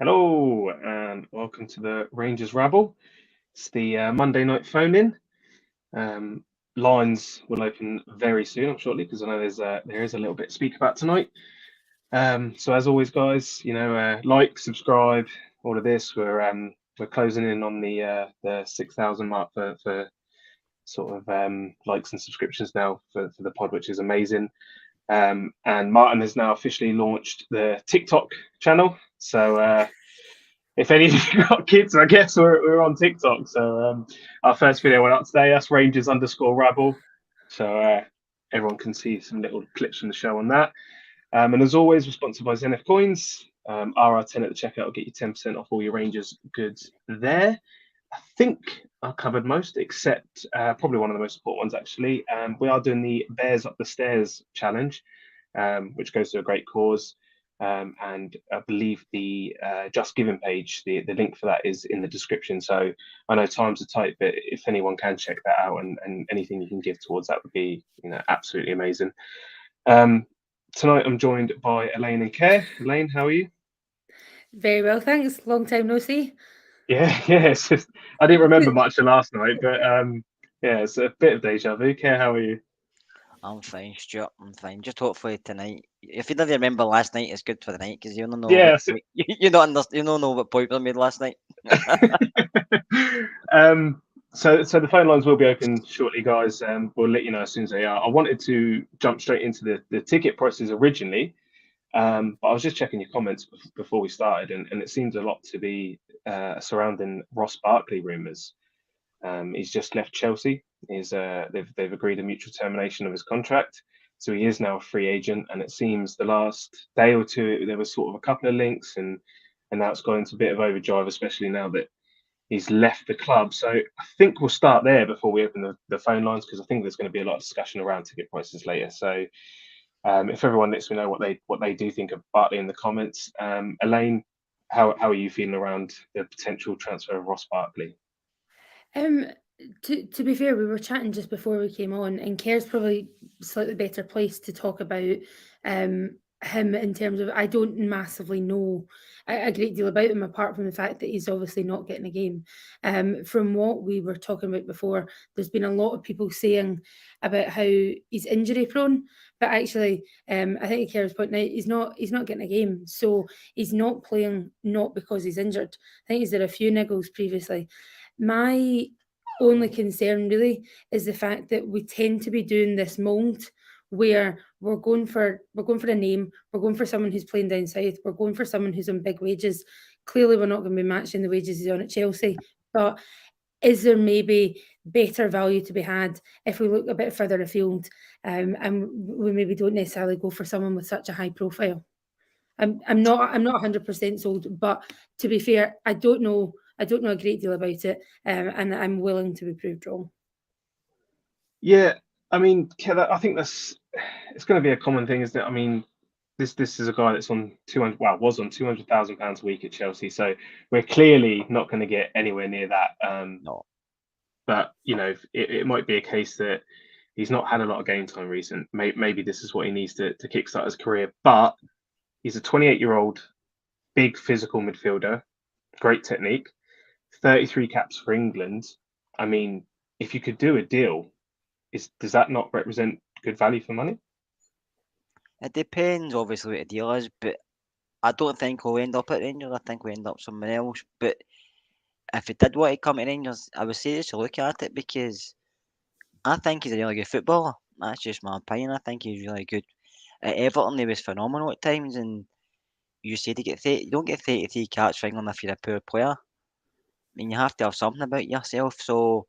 Hello, and welcome to the Rangers Rabble. It's the Monday night phone in. Um, Lines will open very soon, I'm shortly, because I know there is a little bit to speak about tonight. So as always, guys, like, subscribe, all of this. We're closing in on the 6,000 mark for sort of likes and subscriptions now for the pod, which is amazing. And Martin has now officially launched the TikTok channel. So if any of you got kids, I guess we're on TikTok. So our first video went up today. That's Rangers_Rabble. So everyone can see some little clips from the show on that. And as always, we're sponsored by ZenF Coins. RR10 at the checkout will get you 10% off all your Rangers goods there. I think I covered most, except probably one of the most important ones, actually. We are doing the Bears Up the Stairs challenge, which goes to a great cause. And I believe the Just Giving page, the link for that is in the description. So I know times are tight, but if anyone can check that out and anything you can give towards that would be absolutely amazing. Tonight I'm joined by Elaine and Care. Elaine, how are you? Very well, thanks. Long time no see. Yeah. It's just, I didn't remember much of last night, but yeah, it's a bit of deja vu. Care, how are you? I'm fine, Stuart. I'm fine. Just hopefully tonight. If you didn't remember last night, it's good for the night because you don't know what Yes. you don't understand. You don't know what point I made last night. So the phone lines will be open shortly, guys. We'll let you know as soon as they are. I wanted to jump straight into the ticket prices originally, but I was just checking your comments before we started, and it seems a lot to be surrounding Ross Barkley rumours. He's just left Chelsea. They've agreed a mutual termination of his contract, so he is now a free agent. And it seems the last day or two there was sort of a couple of links, and now it's gone into a bit of overdrive, especially now that he's left the club. So I think we'll start there before we open the phone lines, because I think there's going to be a lot of discussion around ticket prices later. So if everyone lets me know what they do think of Bartley in the comments. Elaine, how are you feeling around the potential transfer of Ross Barkley? Um, to be fair, we were chatting just before we came on, and Ker's probably slightly better placed to talk about him in terms of I don't massively know a great deal about him apart from the fact that he's obviously not getting a game. From what we were talking about before, there's been a lot of people saying about how he's injury prone, but actually, I think Ker's point now he's not getting a game, so he's not playing not because he's injured. I think he's had a few niggles previously. My only concern really is the fact that we tend to be doing this mold where we're going for a name, we're going for someone who's playing down south, we're going for someone who's on big wages. Clearly, we're not going to be matching the wages he's on at Chelsea, but is there maybe better value to be had if we look a bit further afield, and we maybe don't necessarily go for someone with such a high profile? I'm not 100% sold, but to be fair, I don't know a great deal about it, and I'm willing to be proved wrong. Yeah, I mean, I think it's going to be a common thing, isn't it? I mean, this is a guy that's on 200, well, was on £200,000 a week at Chelsea, so we're clearly not going to get anywhere near that. No, But it might be a case that he's not had a lot of game time recent. Maybe this is what he needs to kickstart his career. But he's a 28-year-old, big physical midfielder, great technique, 33 caps for England. I mean, if you could do a deal, does that not represent good value for money? it depends obviously what the deal is, but I don't think we'll end up at Rangers. I think we end up somewhere else. But if he did want to come to Rangers, I would seriously look at it because I think he's a really good footballer. That's just my opinion. I think he's really good. At Everton, he was phenomenal at times, and you said to get 30, you don't get 33 caps for England if you're a poor player. I mean, you have to have something about yourself. So,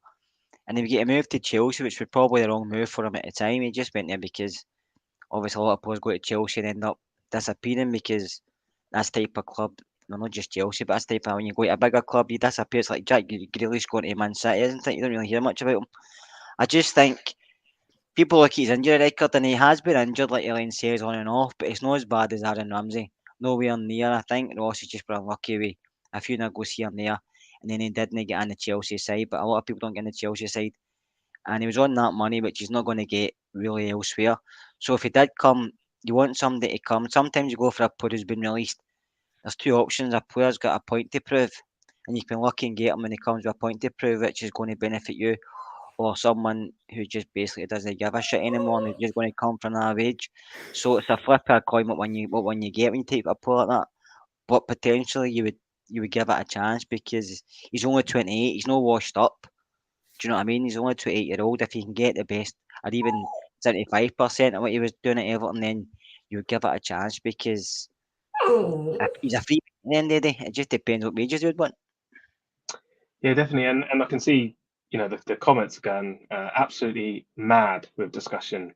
and if you get a move to Chelsea, which was probably the wrong move for him at the time, he just went there because obviously a lot of players go to Chelsea and end up disappearing because that's the type of club. Well, not just Chelsea, but that's the type of when you go to a bigger club, you disappear. It's like Jack Grealish going to Man City, isn't it? You don't really hear much about him. I just think people look at his injury record and he has been injured, like Elaine says, on and off, but it's not as bad as Aaron Ramsey. Nowhere near, I think. Ross has just been unlucky with a few niggles here and there, and then he didn't get in the Chelsea side, but a lot of people don't get in the Chelsea side. And he was on that money, which he's not going to get really elsewhere. So if he did come, you want somebody to come. Sometimes you go for a player who's been released there's two options. A player's got a point to prove, and you can lucky and get him when he comes with a point to prove, which is going to benefit you, or someone who just basically doesn't give a shit anymore and is just going to come from another age. So it's a flip of a coin what one you get when you take a player like that. But potentially you would give it a chance because he's only 28. He's not washed up. Do you know what I mean? He's only 28-year-old. If he can get the best, or even 75% of what he was doing at Everton, then you would give it a chance because if he's a free at the end of the day. It just depends what wages you would want. Yeah, definitely. And I can see, the comments are going absolutely mad with discussion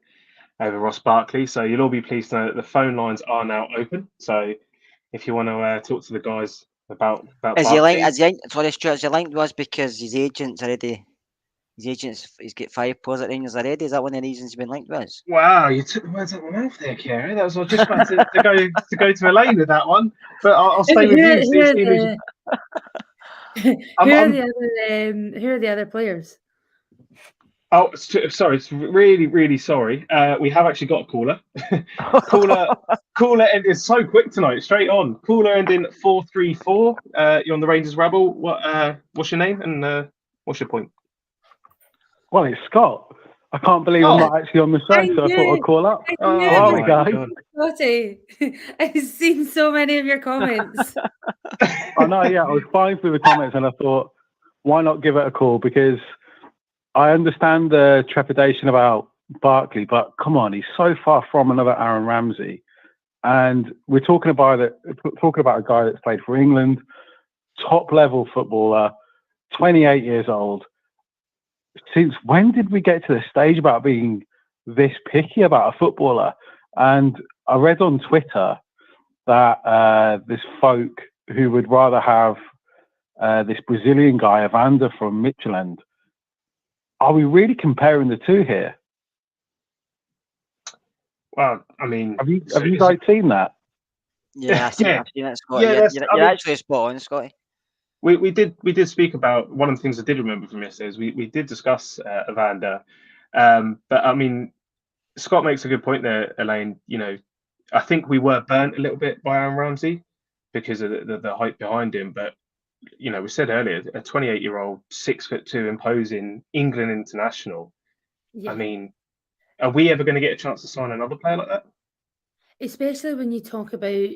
over Ross Barkley. So you'll all be pleased to know that the phone lines are now open. So if you want to talk to the guys about Is he Barkley, sorry, Stuart, is he linked with us because his agent's he's got 5 players at Rangers already? Is that one of the reasons he's been linked with us? wow, you took the words out of my mouth there, Kerry. I was just about to go to Elaine with that one, but I'll stay with you. Who are the other players? Oh, sorry. Really, really sorry. We have actually got a caller. Caller ending so quick tonight. Straight on. Caller ending 434. You're on the Rangers Rabble. What's your name and what's your point? Well, it's Scott. I can't believe I'm not actually on the show, so I thought I'd call up. There we go. Scotty, I've seen so many of your comments. I know, yeah. I was flying through the comments and I thought, why not give it a call? Because I understand the trepidation about Barkley, but come on, he's so far from another Aaron Ramsey. And we're talking about a guy that's played for England, top-level footballer, 28 years old. Since when did we get to the stage about being this picky about a footballer? And I read on Twitter that this folk who would rather have this Brazilian guy, Evander from Midtjylland. Are we really comparing the two here? Well, I mean, have you guys seen that? Yeah, I've seen it, Scott. Yeah, you're actually spot on, Scotty. We did speak about one of the things I did remember from yesterday is we did discuss Evander, but I mean, Scott makes a good point there, Elaine. I think we were burnt a little bit by Aaron Ramsey because of the hype behind him. But we said earlier, a 28-year-old, 6'2", imposing England international. Yeah. I mean, are we ever going to get a chance to sign another player like that? Especially when you talk about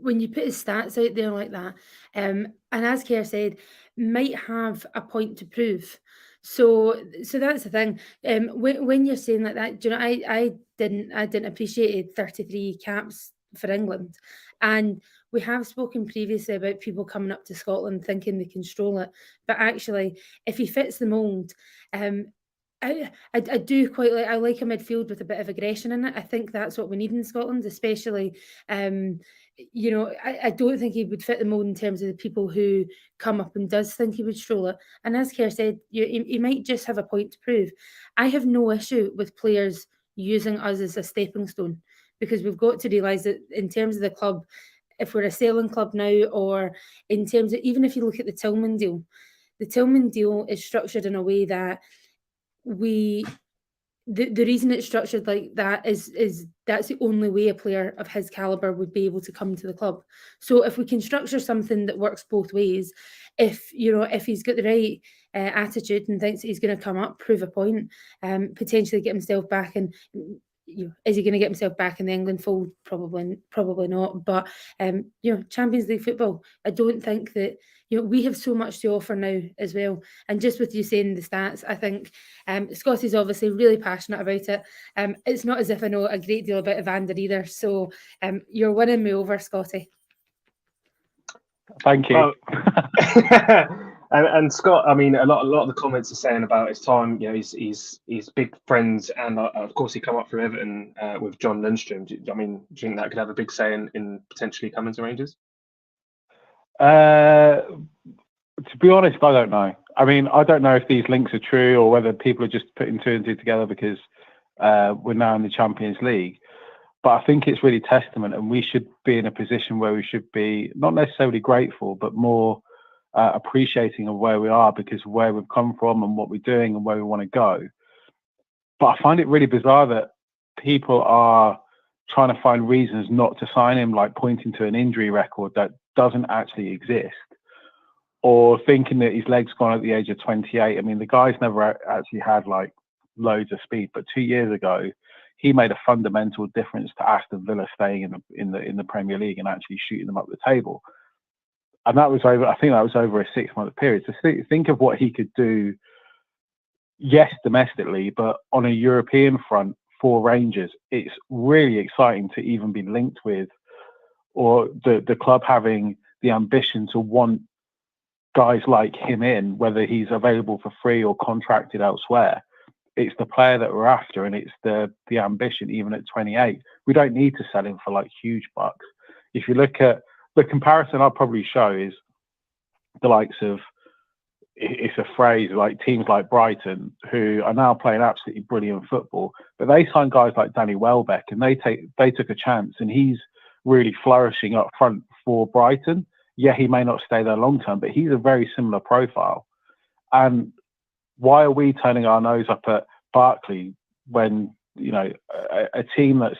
when you put his stats out there like that, and as Kerr said, might have a point to prove. So that's the thing. When you're saying like that, do you know, I didn't appreciate 33 caps for England, and we have spoken previously about people coming up to Scotland thinking they can stroll it, but actually, if he fits the mould, I do quite like. I like a midfield with a bit of aggression in it. I think that's what we need in Scotland, especially. I don't think he would fit the mold in terms of the people who come up and does think he would stroll it. And as Kerr said, he might just have a point to prove. I have no issue with players using us as a stepping stone because we've got to realise that in terms of the club, if we're a selling club now, or in terms of even if you look at the Tillman deal is structured in a way that the reason it's structured like that is that's the only way a player of his caliber would be able to come to the club. So if we can structure something that works both ways, if he's got the right attitude and thinks that he's going to come up, prove a point, potentially get himself back, and is he going to get himself back in the England fold? Probably not. But Champions League football, I don't think that we have so much to offer now as well. And just with you saying the stats, I think Scotty's obviously really passionate about it. It's not as if I know a great deal about Evander either. So you're winning me over, Scotty. Thank you. And Scott, I mean, a lot of the comments are saying about his time. He's big friends, and of course he come up from Everton with John Lundstrom. Do you think that could have a big say in potentially coming to Rangers? To be honest, I don't know. I mean, I don't know if these links are true or whether people are just putting two and two together because we're now in the Champions League. But I think it's really testament, and we should be in a position where we should be not necessarily grateful, but more appreciating of where we are because of where we've come from and what we're doing and where we want to go. But I find it really bizarre that people are trying to find reasons not to sign him, like pointing to an injury record that doesn't actually exist, or thinking that his leg's gone at the age of 28. I mean, the guy's never actually had like loads of speed, but 2 years ago, he made a fundamental difference to Aston Villa staying in the Premier League and actually shooting them up the table. And that was over. I think that was over a 6-month period. So think of what he could do. Yes, domestically, but on a European front for Rangers, it's really exciting to even be linked with, or the club having the ambition to want guys like him in, whether he's available for free or contracted elsewhere. It's the player that we're after, and it's the ambition. Even at 28, we don't need to sell him for like huge bucks. If you look at the comparison, I'll probably show is the likes of, it's a phrase, like teams like Brighton, who are now playing absolutely brilliant football, but they signed guys like Danny Welbeck, and they took a chance, and he's really flourishing up front for Brighton. Yeah, he may not stay there long term, but he's a very similar profile. And why are we turning our nose up at Barkley when, you know, a team that's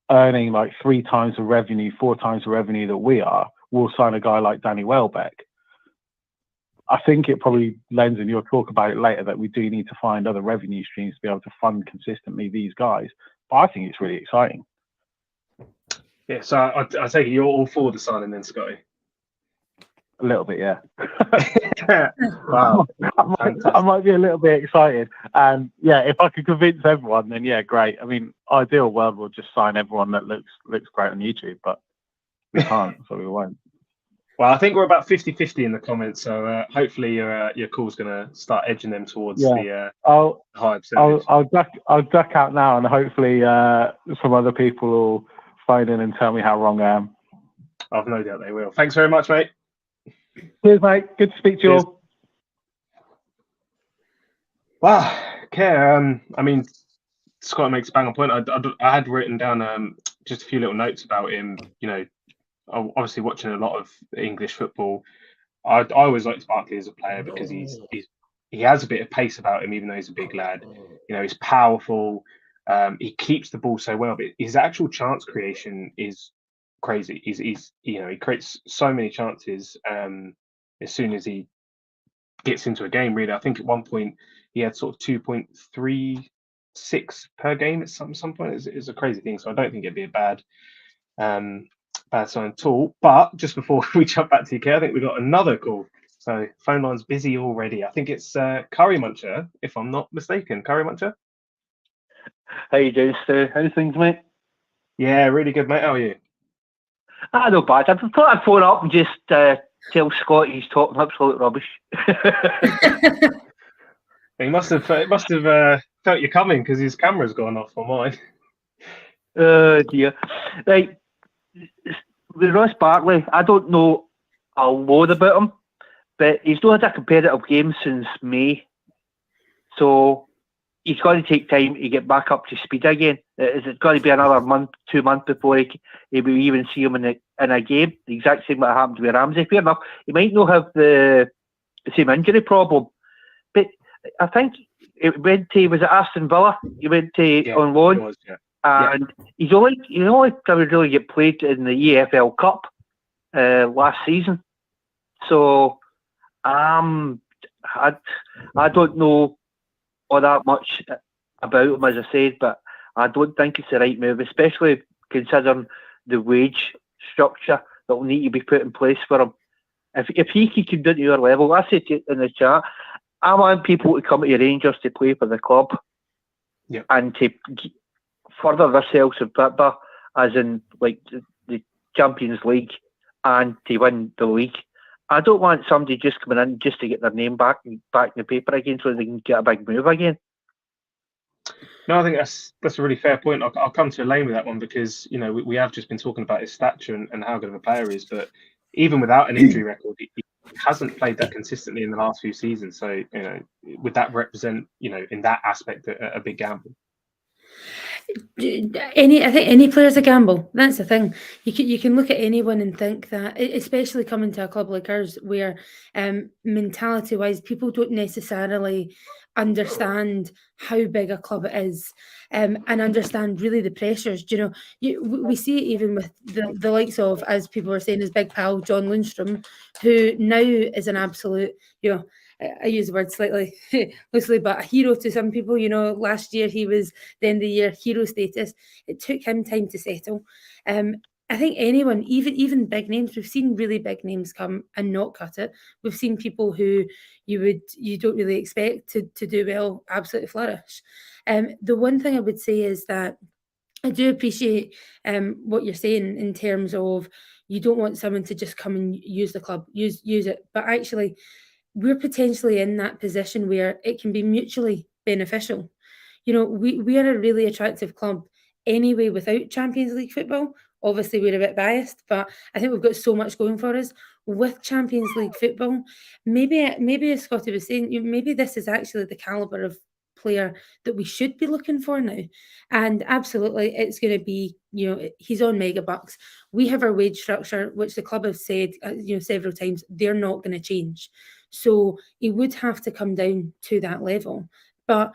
earning like 3 times the revenue, 4 times the revenue that we are, will sign a guy like Danny Welbeck? I think it probably lends, and you'll talk about it later, that we do need to find other revenue streams to be able to fund consistently these guys. But I think it's really exciting. Yeah, so I take it you're all for the signing then, Scotty? A little bit, yeah. Wow. I might be a little bit excited. And yeah, if I could convince everyone, then yeah, great. I mean, ideal world, we'll just sign everyone that looks great on YouTube, but we can't, so we won't. Well, I think we're about 50-50 in the comments, so hopefully your call's going to start edging them towards the high percentage. I'll duck out now, and hopefully some other people will phone in and tell me how wrong I am. I've no doubt they will. Thanks very much, mate. Cheers, mate. Good to speak to you all. Wow, okay. I mean, Scott makes a bang on point. I had written down just a few little notes about him. You know, obviously watching a lot of English football. I always liked Barkley as a player because he has a bit of pace about him, even though he's a big lad. You know, he's powerful. He keeps the ball so well, but his actual chance creation is crazy. He's you know, he creates so many chances as soon as he gets into a game. Really, I think at one point he had sort of 2.36 per game at some point. It's a crazy thing. So I don't think it'd be a bad sign at all. But just before we jump back to UK, I think we got another call. So phone line's busy already. I think it's Curry Muncher, if I'm not mistaken. Curry Muncher. How you doing, Stu? How's things, mate? Yeah, really good, mate. How are you? Not bad. I thought I'd phone up and just tell Scott he's talking absolute rubbish. He must have felt you coming because his camera's gone off on mine. Oh dear. Right, with Ross Barkley, I don't know a load about him, but he's not had a competitive game since May, so he's got to take time to get back up to speed again. Is it got to be another month, 2 months before he will even see him in a game? The exact same what happened with Ramsey. Fair enough, he might not have the same injury problem, but I think it went to, was it Aston Villa? He went to on loan, was, and he only probably really get played in the EFL Cup last season. So I don't know all that much about him, as I said, but I don't think it's the right move, especially considering the wage structure that will need to be put in place for him. If he can come down to your level, I said in the chat, I want people to come to Rangers to play for the club and to further themselves in football, as in like the Champions League, and to win the league. I don't want somebody just coming in just to get their name back in the paper again so they can get a big move again. No, I think that's a really fair point. I'll come to Elaine with that one because, you know, we have just been talking about his stature and how good of a player he is, but even without an injury record, he hasn't played that consistently in the last few seasons. So, you know, would that represent, you know, in that aspect, a big gamble? I think any player's a gamble. That's the thing. You can look at anyone and think that, especially coming to a club like ours, where mentality wise, people don't necessarily understand how big a club it is, and understand really the pressures. You know, we see it even with the likes of, as people were saying, his big pal John Lundstrom, who now is an absolute, you know, I use the word slightly loosely, but a hero to some people. You know, last year he was the end of the year hero status. It took him time to settle. I think anyone, even big names, we've seen really big names come and not cut it. We've seen people who you don't really expect to do well absolutely flourish. The one thing I would say is that I do appreciate what you're saying in terms of you don't want someone to just come and use the club, use it, but actually we're potentially in that position where it can be mutually beneficial. You know, we are a really attractive club anyway without Champions League football. Obviously, we're a bit biased, but I think we've got so much going for us with Champions League football. Maybe as Scotty was saying, maybe this is actually the caliber of player that we should be looking for now. And absolutely, it's going to be, you know, he's on mega bucks. We have our wage structure, which the club have said, you know, several times, they're not going to change. So he would have to come down to that level. But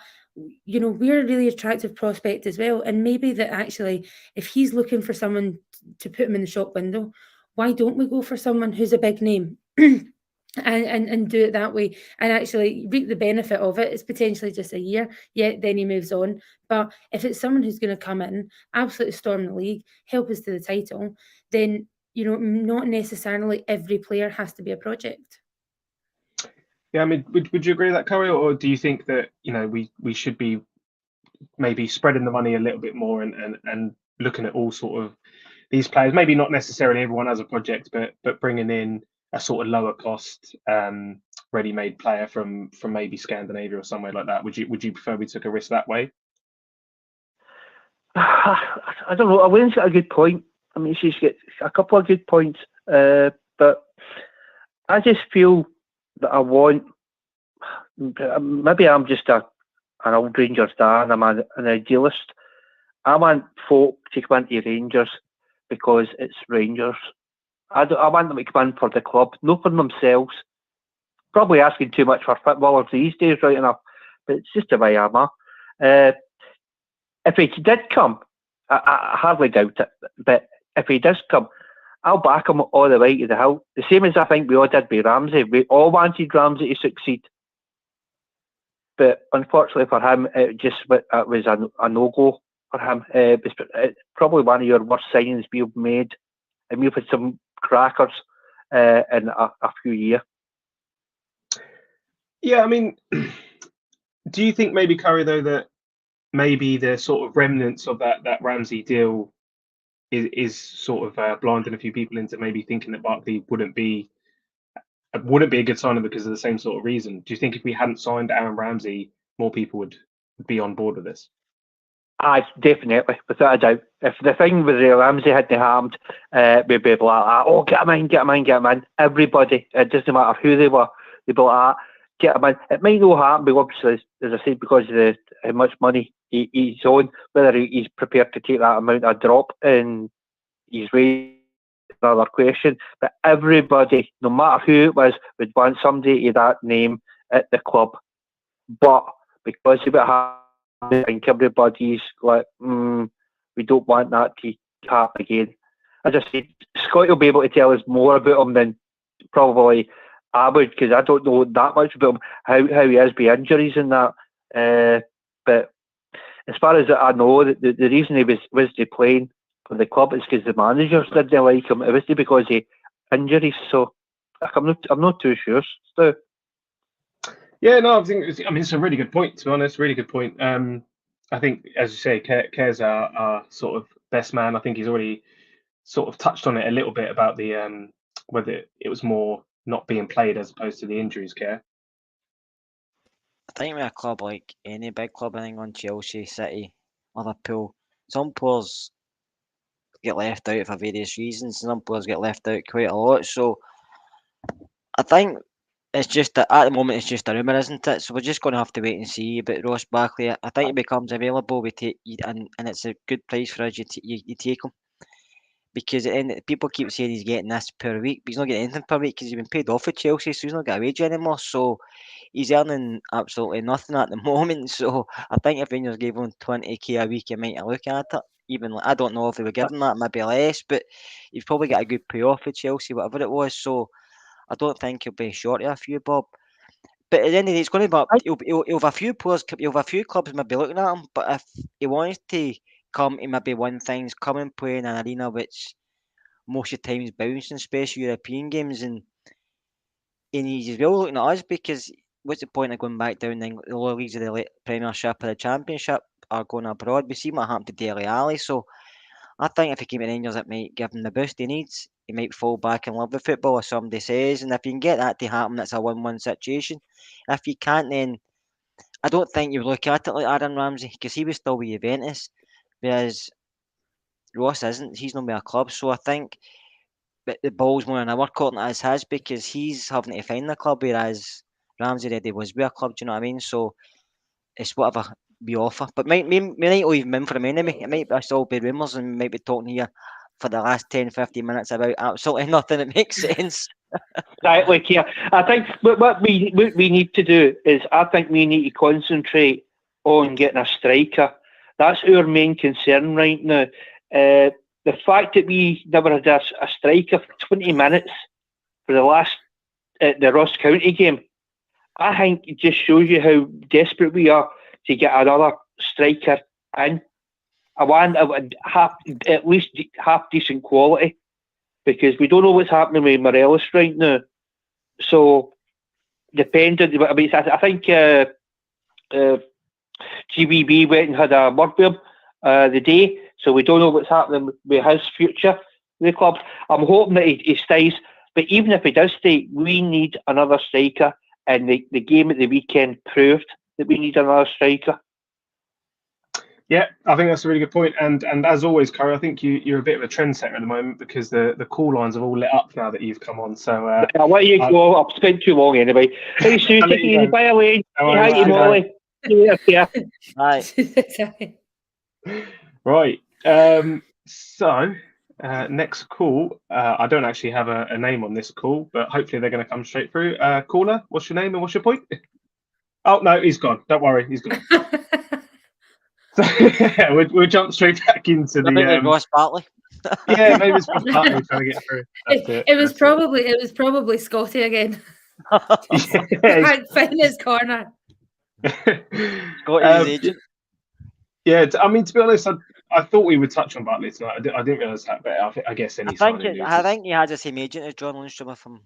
you know, we're a really attractive prospect as well. And maybe that actually, if he's looking for someone to put him in the shop window, why don't we go for someone who's a big name? And do it that way and actually reap the benefit of it. It's potentially just a year, then he moves on. But if it's someone who's going to come in, absolutely storm the league, help us to the title, then, you know, not necessarily every player has to be a project. Yeah, I mean, would you agree with that, Curry, or do you think that, you know, we should be maybe spreading the money a little bit more and looking at all sort of these players, maybe not necessarily everyone as a project, but bringing in a sort of lower cost ready-made player from maybe Scandinavia or somewhere like that? Would you prefer we took a risk that way? I don't know. Elaine's got a good point. I mean, she's got a couple of good points, but I just feel that I want. Maybe I'm just an old Rangers fan. I'm an idealist. I want folk to come into Rangers because it's Rangers. I want them to come in for the club, not for themselves. Probably asking too much for footballers these days, right enough, but it's just the way I'm at. If he did come, I hardly doubt it, but if he does come, I'll back him all the way to the hill. The same as I think we all did with Ramsey. We all wanted Ramsey to succeed. But unfortunately for him, it was a no-go for him. It was probably one of your worst signings we've made. And we've had some crackers in a few years. Yeah, I mean, do you think maybe, Curry, though, that maybe the sort of remnants of that Ramsey deal is sort of blinding a few people into maybe thinking that Barkley wouldn't be a good signing because of the same sort of reason? Do you think if we hadn't signed Aaron Ramsey, more people would be on board with this? Definitely, without a doubt. If the thing with Ramsey hadn't happened, we'd be like, oh, get him in. Everybody, it doesn't matter who they were, they'd be like, get him in. It might not happen, but obviously, as I said, because of how much money he's on, whether he's prepared to take that amount of drop in his rate, another question. But everybody, no matter who it was, would want somebody to that name at the club. But because of it, I think everybody's like, we don't want that to happen again. As I said, Scott will be able to tell us more about him than probably I would, because I don't know that much about him, how he is with injuries and that. But as far as I know, the reason he was playing for the club is because the managers didn't like him. It was because of injuries. So I'm not too sure. So. Yeah, no, I mean, it's a really good point, to be honest. Really good point. I think, as you say, Kerr's our sort of best man. I think he's already sort of touched on it a little bit about the whether it was more not being played as opposed to the injuries, Kerr. I think with a club like any big club in England, Chelsea, City, Liverpool, some players get left out for various reasons. Some players get left out quite a lot. So I think It's just that at the moment it's just a rumour, isn't it? So we're just going to have to wait and see about Ross Barkley. I think he becomes available. We take and it's a good price for us. You take him because people keep saying he's getting this per week, but he's not getting anything per week because he's been paid off at Chelsea, so he's not got a wage anymore. So he's earning absolutely nothing at the moment. So I think if Rangers gave him 20k a week, you might look at it. Even I don't know if they were giving that, maybe less, but he's probably got a good payoff at Chelsea, whatever it was. So I don't think he'll be short of a few bob. But at the end of the day, it's going to be. He'll have a few players. He'll have a few clubs maybe looking at him. But if he wants to come to maybe win things, come and play in an arena which most of the times bouncing, especially European games, and he's well looking at us because what's the point of going back down the lower leagues of the Premiership or the Championship or going abroad? We see what happened to Dele Alli. So I think if he came to Rangers, it might give him the boost he needs. He might fall back in love with football, as somebody says. And if you can get that to happen, it's a win-win situation. If you can't, then I don't think you would look at it like Aaron Ramsey because he was still with Juventus, whereas Ross isn't. He's not with a club. So I think that the ball's more in our court than it is his because he's having to find the club, whereas Ramsey already was with a club. Do you know what I mean? So it's whatever we offer. But might not even in for him anyway. It might still be rumours and we might be talking here for the last 10, 15 minutes about absolutely nothing that makes sense. Exactly, Keir. I think what we need to do is I think we need to concentrate on getting a striker. That's our main concern right now. The fact that we never had a striker for 20 minutes for the last the Ross County game, I think it just shows you how desperate we are to get another striker in. I want at least half decent quality because we don't know what's happening with Morelos right now. So, dependent. I mean, I think GBB went and had a word with him the day, so we don't know what's happening with his future with the club. I'm hoping that he stays, but even if he does stay, we need another striker, and the game at the weekend proved that we need another striker. Yeah, I think that's a really good point. And as always, Curry, I think you're a bit of a trendsetter at the moment because the call lines have all lit up now that you've come on. So I'll let you go. I've spent too long anyway. Hey, Sue, take it easy. By the way, hi to Molly. Yeah. Right. Right. So next call. I don't actually have a name on this call, but hopefully they're going to come straight through. Caller, what's your name and what's your point? Oh no, he's gone. Don't worry, he's gone. Yeah, we'll jump straight back into the Ross Barkley. Yeah, maybe it's Ross Barkley trying to get through. It was probably Scotty again. Yeah, Find his corner. Scotty's agent. Yeah, I mean, to be honest, I thought we would touch on Barkley tonight. I didn't realise that, but I guess any I think he has the same agent as John Lundstrom, if I'm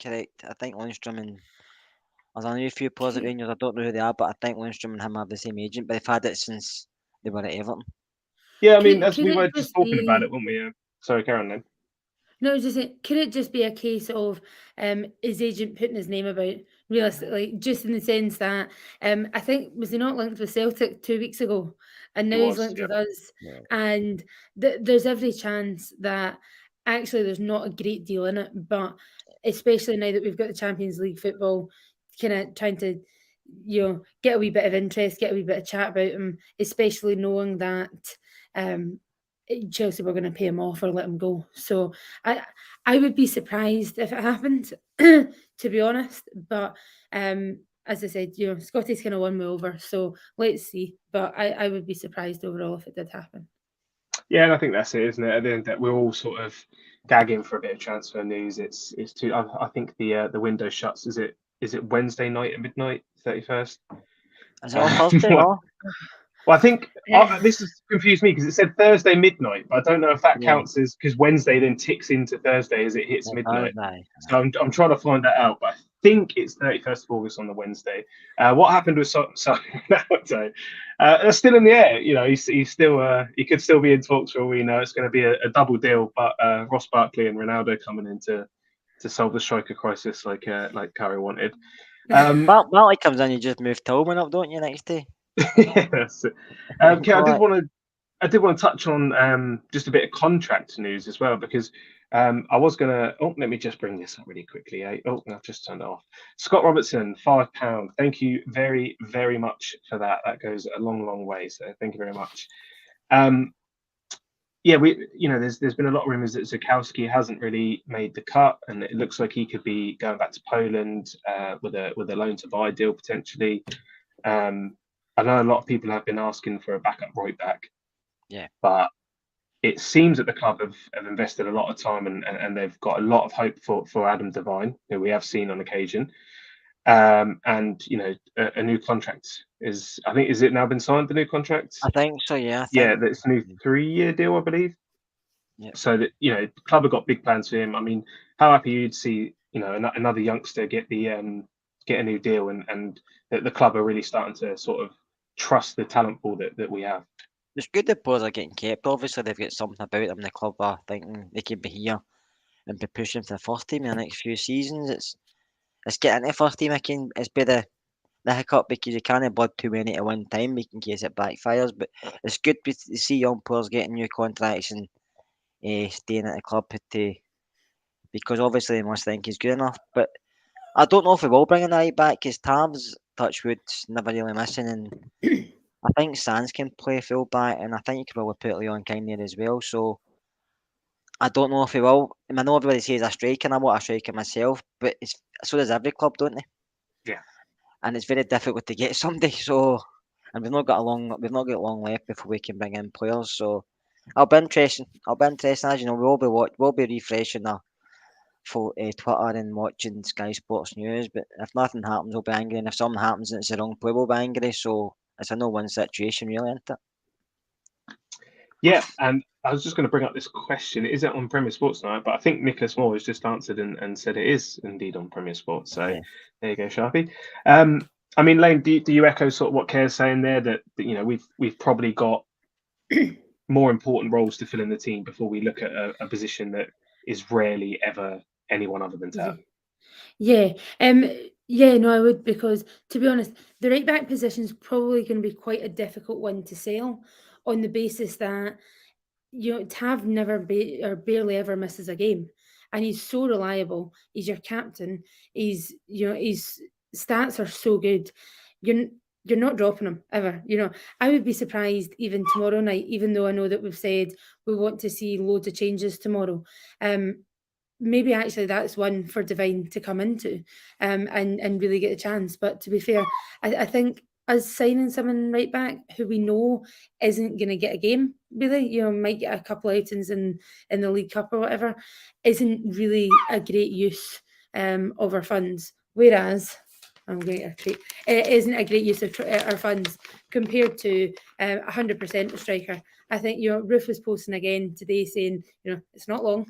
correct. I think Lundstrom and there's only a few players at Rangers. I don't know who they are, but I think Lundstrom and him have the same agent. But they've had it since they were at Everton. Yeah, I mean, as we were just talking about it, weren't we? Sorry, Karen, then. No, just could it just be a case of his agent putting his name about realistically, just in the sense that I think was he not linked with Celtic 2 weeks ago, and now he's linked with us, and there's every chance that actually there's not a great deal in it, but especially now that we've got the Champions League football, kind of trying to get a wee bit of interest, get a wee bit of chat about him, especially knowing that Chelsea were going to pay him off or let him go. So I would be surprised if it happened, to be honest. But as I said, Scotty's kind of won me over. So let's see. But I would be surprised overall if it did happen. Yeah, and I think that's it, isn't it? At the end, that we're all sort of gagging for a bit of transfer news. It's too. I think the window shuts. Is it Wednesday night at midnight, 31st? Is it on Thursday? Well, I think this has confused me because it said Thursday midnight, but I don't know if that counts as because Wednesday then ticks into Thursday as it hits midnight. So I'm trying to find that out, but I think it's 31st of August on the Wednesday. What happened with Saturday? They're still in the air. He's still he could still be in talks for all we know. It's going to be a double deal, but Ross Barkley and Ronaldo coming in to solve the striker crisis like Curry wanted. Barkley comes in, you just move Tillman up, don't you, next day? Yeah, that's it. I did want to touch on just a bit of contract news as well, because I was gonna. Oh, let me just bring this up really quickly. Oh, I've just turned it off. Scott Robertson, £5. Thank you very, very much for that. That goes a long, long way. So thank you very much. Yeah, there's been a lot of rumours that Zukowski hasn't really made the cut, and it looks like he could be going back to Poland with a loan to buy deal potentially. I know a lot of people have been asking for a backup right back. Yeah, but it seems that the club have invested a lot of time and they've got a lot of hope for Adam Devine, who we have seen on occasion. And a new contract is it now been signed, the new contract? I think so. Yeah, Yeah, that's a new 3-year deal, I believe. Yeah. So that the club have got big plans for him. I mean, how happy you'd see another youngster get a new deal, and the club are really starting to sort of trust the talent pool that we have. It's good the players are getting kept. Obviously, they've got something about them. The club are thinking they could be here and be pushing for the first team in the next few seasons. It's getting the first team again. It's been the hiccup because you can't blood too many at one time in case it backfires. But it's good to see young players getting new contracts and staying at the club because obviously they must think he's good enough. But I don't know if we will bring a right back because Tav's touchwood's never really missing, and I think Sands can play full back, and I think you could probably put Leon King there as well. So I don't know if he will. I know everybody says a striker, and I want a striker myself, but so does every club, don't they? Yeah. And it's very difficult to get somebody. So, and we've not got long left before we can bring in players. So, I'll be interesting. As you know, we'll be refreshing our Twitter and watching Sky Sports News. But if nothing happens, we'll be angry, and if something happens and it's the wrong player, we'll be angry. So it's a no-win situation, really, isn't it? Yeah, and I was just going to bring up this question. Is it on Premier Sports tonight? But I think Nicholas Moore has just answered and said it is indeed on Premier Sports. So There you go, Sharpie. I mean, Lane, do you echo sort of what Kerr's saying there, that we've probably got more important roles to fill in the team before we look at a position that is rarely ever anyone other than Tav? Yeah. Yeah, no, I would, because to be honest, the right back position is probably going to be quite a difficult one to sell on the basis that Tav barely ever misses a game, and he's so reliable. He's your captain. His stats are so good. You're not dropping him ever. I would be surprised even tomorrow night, even though I know that we've said we want to see loads of changes tomorrow. Maybe actually that's one for Devine to come into and really get a chance. But to be fair, I think us signing someone right back who we know isn't going to get a game, really, might get a couple outings in the League Cup or whatever, isn't really a great use of our funds. Whereas, it isn't a great use of our funds compared to 100% striker. I think Roof was posting again today saying it's not long,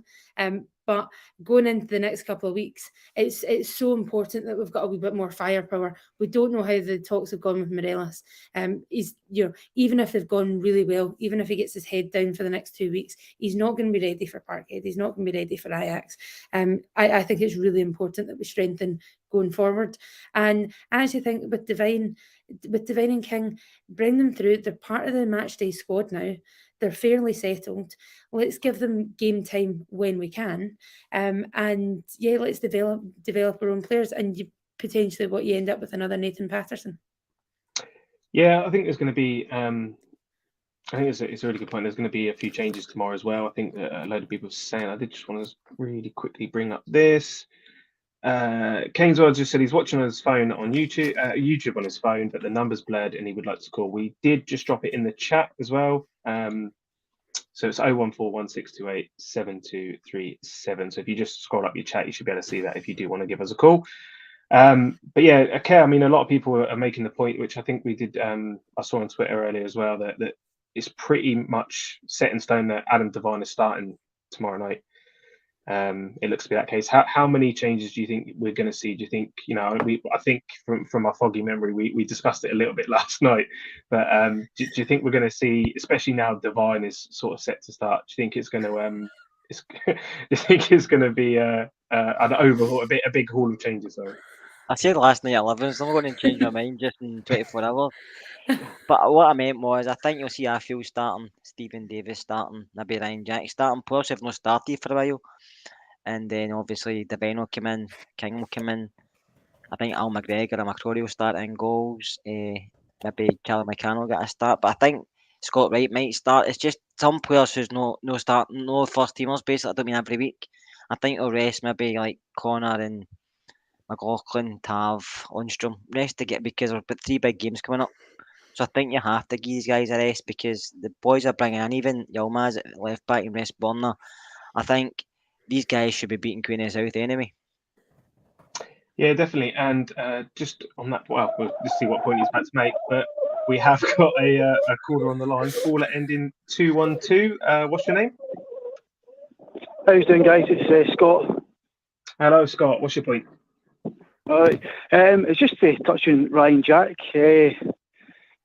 but going into the next couple of weeks, it's so important that we've got a wee bit more firepower. We don't know how the talks have gone with Morelos. He's even if they've gone really well, even if he gets his head down for the next 2 weeks, he's not going to be ready for Parkhead. He's not going to be ready for Ajax. I think it's really important that we strengthen going forward. And I actually think with Devine and King, bring them through. They're part of the Matchday squad now. They're fairly settled. Let's give them game time when we can. And yeah, let's develop our own players. And potentially what you end up with another Nathan Patterson. Yeah, I think there's going to be... I think it's a really good point. There's going to be a few changes tomorrow as well. I think that a load of people are saying... I did just want to really quickly bring up this. Kainswell just said he's watching on his phone on YouTube on his phone, but the number's blurred and he would like to call. We did just drop it in the chat as well. So it's 01416287237. So if you just scroll up your chat, you should be able to see that if you do want to give us a call. But yeah, okay. I mean, a lot of people are making the point, which I think we did. I saw on Twitter earlier as well, that it's pretty much set in stone that Adam Devine is starting tomorrow night. It looks to be that case. How many changes do you think we're going to see? Do you think, I think from our foggy memory, we discussed it a little bit last night, but do you think we're going to see, especially now Devine is sort of set to start, do you think it's going to do you think it's going to be an overhaul, a big haul of changes? Sorry. I said last night at 11, so I'm not going to change my mind just in 24 hours. But what I meant was, I think you'll see Arfield starting, Stephen Davis starting, maybe Ryan Jack starting. Plus, have not started for a while. And then obviously Devine will come in, King will come in. I think Al McGregor and McCrory will start in goals. Maybe Charlie McCann will get a start. But I think Scott Wright might start. It's just some players who's no starting, no first teamers basically. I don't mean every week. I think he'll rest maybe like Connor and McLaughlin, Tav, Lundstrom. Rest to get because there's about 3 big games coming up. So I think you have to give these guys a rest because the boys are bringing in, even Yilmaz at left back and West Burner. I think these guys should be beating Queen of the South anyway. Yeah, definitely. And just on that, well, we'll just see what point he's about to make. But we have got a caller on the line. Caller ending 212. What's your name? How you doing, guys? It's Scott. Hello, Scott. What's your point? All right. It's just to touch on Ryan Jack.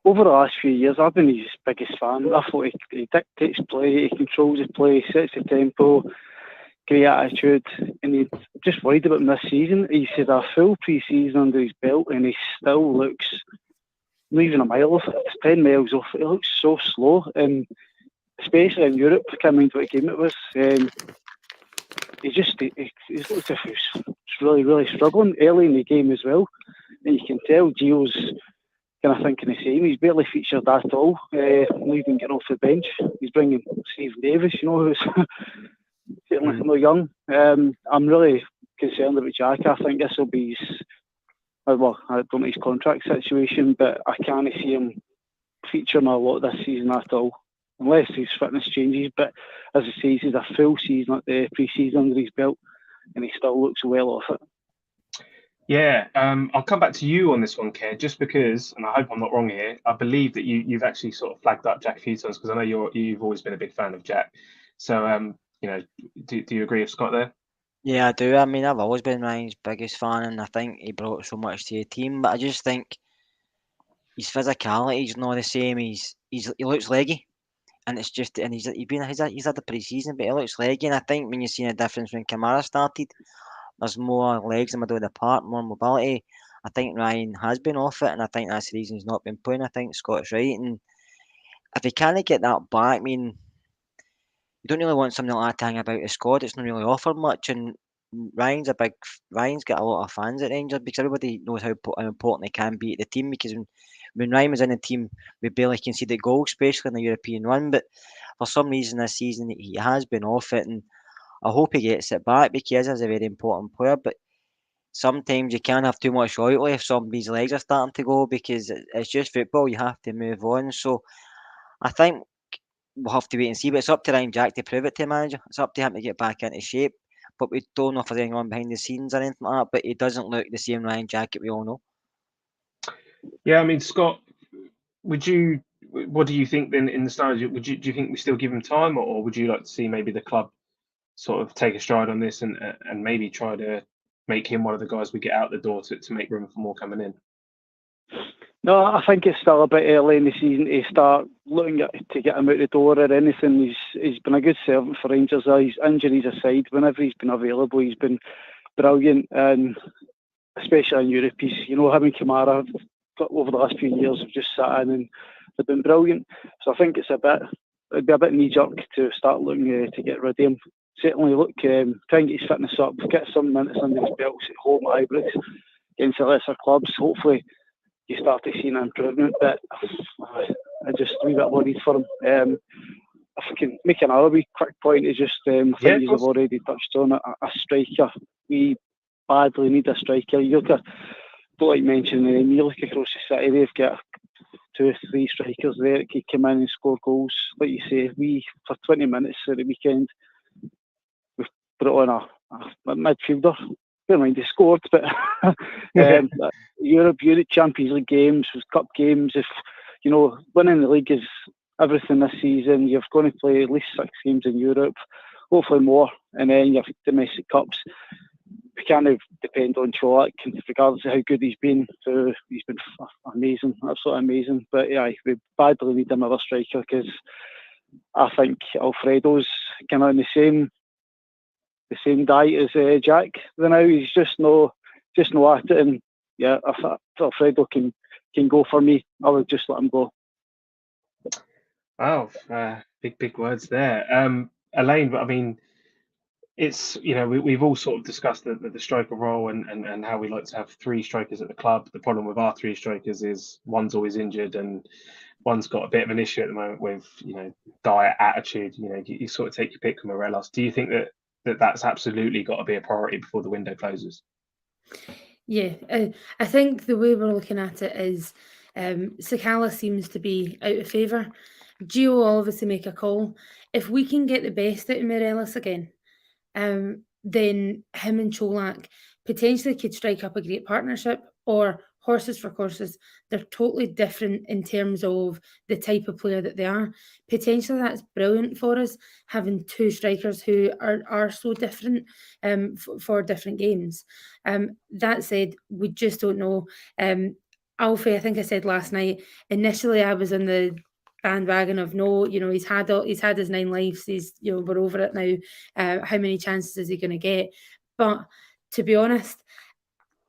Over the last few years, I've been his biggest fan. I thought he dictates play, he controls the play, sets the tempo, great attitude, and he's just worried about him this season. He's had a full pre-season under his belt, and he still looks not even a mile off. It's 10 miles off. It looks so slow, and especially in Europe. I can't mind what game it was. He looked as if he was really, really struggling early in the game as well, and you can tell Gio's kind of thinking the same. He's barely featured at all, not even getting off the bench. He's bringing Stephen Davis, who's certainly not young. I'm really concerned about Jack. I think this will be his, well, I don't know his contract situation, but I can't see him featuring a lot this season at all, unless his fitness changes. But as I say, he's had a full season at the pre-season under his belt, and he still looks well off it. Yeah, I'll come back to you on this one, Keir, just because, and I hope I'm not wrong here, I believe that you've actually sort of flagged up Jack a few times because I know you've always been a big fan of Jack. So, do you agree with Scott there? Yeah, I do. I mean, I've always been Ryan's biggest fan, and I think he brought so much to the team. But I just think his physicality is not the same. He looks leggy, and it's just, and he's had the pre-season, but he looks leggy. And I think when you've seen a difference when Kamara started, there's more legs in the middle of the park, more mobility. I think Ryan has been off it, and I think that's the reason he's not been playing. I think Scott's right, and if he can't get that back, I mean, you don't really want something like that to hang about the squad. It's not really offered much, and Ryan's got a lot of fans at Rangers because everybody knows how important he can be at the team. Because when Ryan was in the team, we barely conceded goals, especially in the European run. But for some reason this season, he has been off it, and I hope he gets it back because he's a very important player. But sometimes you can't have too much loyalty if somebody's legs are starting to go because it's just football. You have to move on. So I think we'll have to wait and see. But it's up to Ryan Jack to prove it to the manager. It's up to him to get back into shape. But we don't know if there's anyone behind the scenes or anything like that. But he doesn't look the same Ryan Jack that we all know. Yeah, I mean, Scott, what do you think then in the stars? Do you think we still give him time, or would you like to see maybe the club sort of take a stride on this and maybe try to make him one of the guys we get out the door to make room for more coming in? No, I think it's still a bit early in the season to start looking to get him out the door or anything. He's been a good servant for Rangers. His injuries aside, whenever he's been available, he's been brilliant, and especially in Europe, him and Kamara over the last few years have just sat in and they've been brilliant. So I think it'd be a bit knee-jerk to start looking to get rid of him. Certainly try and get his fitness up, get some minutes under his belts at home at Ibrox against the lesser clubs. Hopefully you start to see an improvement, but I just a wee bit worried for him. If I can make another wee quick point, is just I think you've already touched on it, a striker. We badly need a striker. You look at, don't like mentioning them, you look across the city, they've got 2 or 3 strikers there that can come in and score goals. Like you say, for 20 minutes at the weekend, we've brought on a midfielder. Never mind, he scored, but Europe Champions League games, Cup games, if winning the league is everything this season, you're going to play at least 6 games in Europe, hopefully more, and then your domestic cups. We can't depend on Cholak, regardless of how good he's been. So he's been amazing, absolutely amazing. But yeah, we badly need another striker because I think Alfredo's kind of on the same diet as Jack. Now he's just no at it, and yeah, if Alfredo can go for me, I would just let him go. Wow, big words there. Elaine, but I mean, it's, we've all sort of discussed the striker role and how we like to have three strikers at the club. The problem with our three strikers is one's always injured and one's got a bit of an issue at the moment with, diet, attitude. You sort of take your pick from Morelos. Do you think that's absolutely got to be a priority before the window closes? Yeah, I think the way we're looking at it is Sakala seems to be out of favour. Gio will obviously make a call. If we can get the best out of Morelos again, then him and Cholak potentially could strike up a great partnership, or horses for courses. They're totally different in terms of the type of player that they are. Potentially that's brilliant for us, having two strikers who are so different for different games. That said, we just don't know. Alfie, I think I said last night, initially I was on the bandwagon of no, he's had his 9 lives, he's, we're over it now. How many chances is he going to get? But to be honest,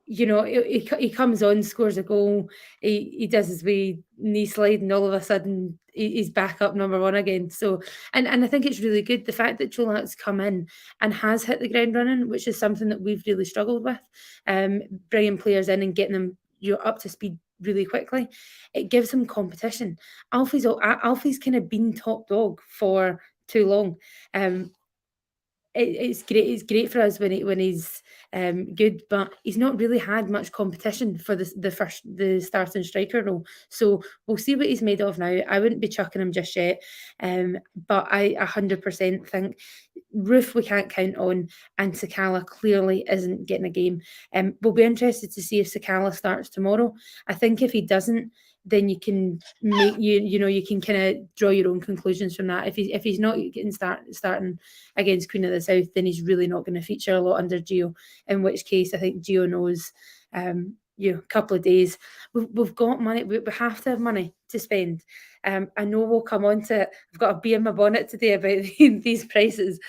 he comes on, scores a goal, he does his wee knee slide, and all of a sudden he's back up number one again. So, and I think it's really good the fact that Cholak's come in and has hit the ground running, which is something that we've really struggled with, bringing players in and getting them up to speed really quickly. It gives him competition. Alfie's kind of been top dog for too long. It's great. It's great for us when he's good, but he's not really had much competition for the starting striker role. So we'll see what he's made of now. I wouldn't be chucking him just yet, but I 100% think Roof we can't count on, and Sakala clearly isn't getting a game. We'll be interested to see if Sakala starts tomorrow. I think if he doesn't, then you can make you can kind of draw your own conclusions from that. If he's not getting starting against Queen of the South, then he's really not going to feature a lot under Gio. In which case, I think Gio knows. A couple of days. We've got money. We have to have money to spend. I know we'll come on to it. I've got a bee in my bonnet today about these prices.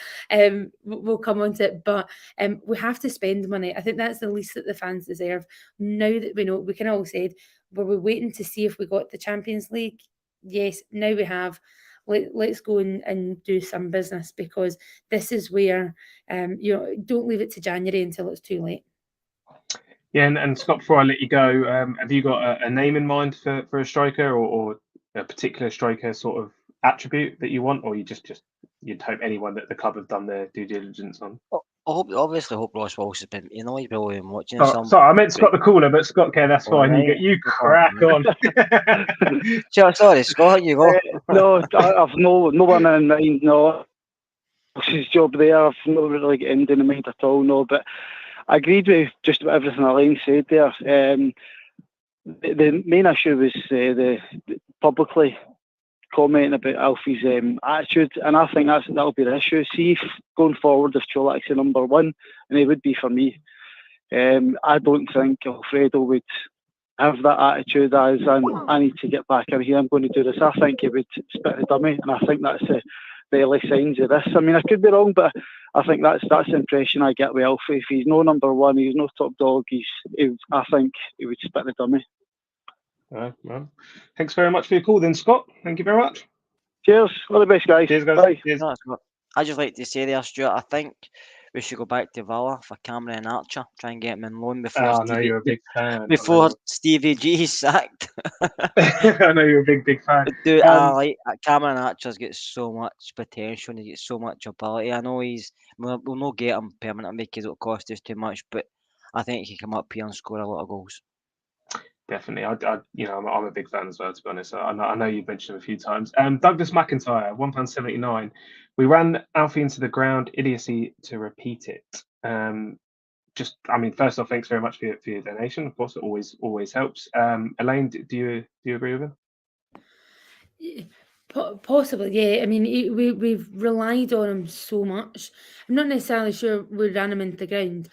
We'll come on to it, but we have to spend money. I think that's the least that the fans deserve. Now that we know, we can all say, were we waiting to see if we got the Champions League? Yes, now we have. Let's go and do some business, because this is where, don't leave it to January until it's too late. Yeah, and Scott, before I let you go, have you got a name in mind for a striker, or a particular striker sort of attribute that you want, or you'd hope anyone that the club have done their due diligence on? I obviously hope Ross Walsh has been. He's probably been watching. Sorry, I meant Scott the caller, but Scott, okay, that's fine. Right. You crack on. Sorry, Scott, you go. No, I've no one in mind. No, his job there. I've not really got anything in mind at all. No, but I agreed with just about everything Elaine said there. The main issue was the publicly commenting about Alfie's attitude, and I think that'll be the issue. See if going forward, if Cholak's the number one, and he would be for me, I don't think Alfredo would have that attitude as I need to get back in here, I'm going to do this. I think he would spit the dummy, and I think that's the early signs of this. I mean, I could be wrong, but I think that's the impression I get with Alfie. If he's no number one, he's no top dog, I think he would spit the dummy. Well, thanks very much for your call then, Scott. Thank you very much. Cheers. All the best, guys. Cheers, guys. Bye. Cheers. I just like to say there, Stuart, I think we should go back to Villa for Cameron Archer, try and get him in loan before you're a big fan. Before Stevie G is sacked. I know you're a big fan. Dude, Cameron Archer's got so much potential and he's got so much ability. I know we'll not get him permanently because it'll cost us too much, but I think he can come up here and score a lot of goals. Definitely, I'm a big fan as well. To be honest, I know you've mentioned him a few times. Douglas McIntyre, £1.79. We ran Alfie into the ground. Idiocy to repeat it. First off, thanks very much for your donation. Of course, it always helps. Elaine, do you agree with him? Possibly, yeah. I mean, we've relied on him so much. I'm not necessarily sure we ran him into the ground.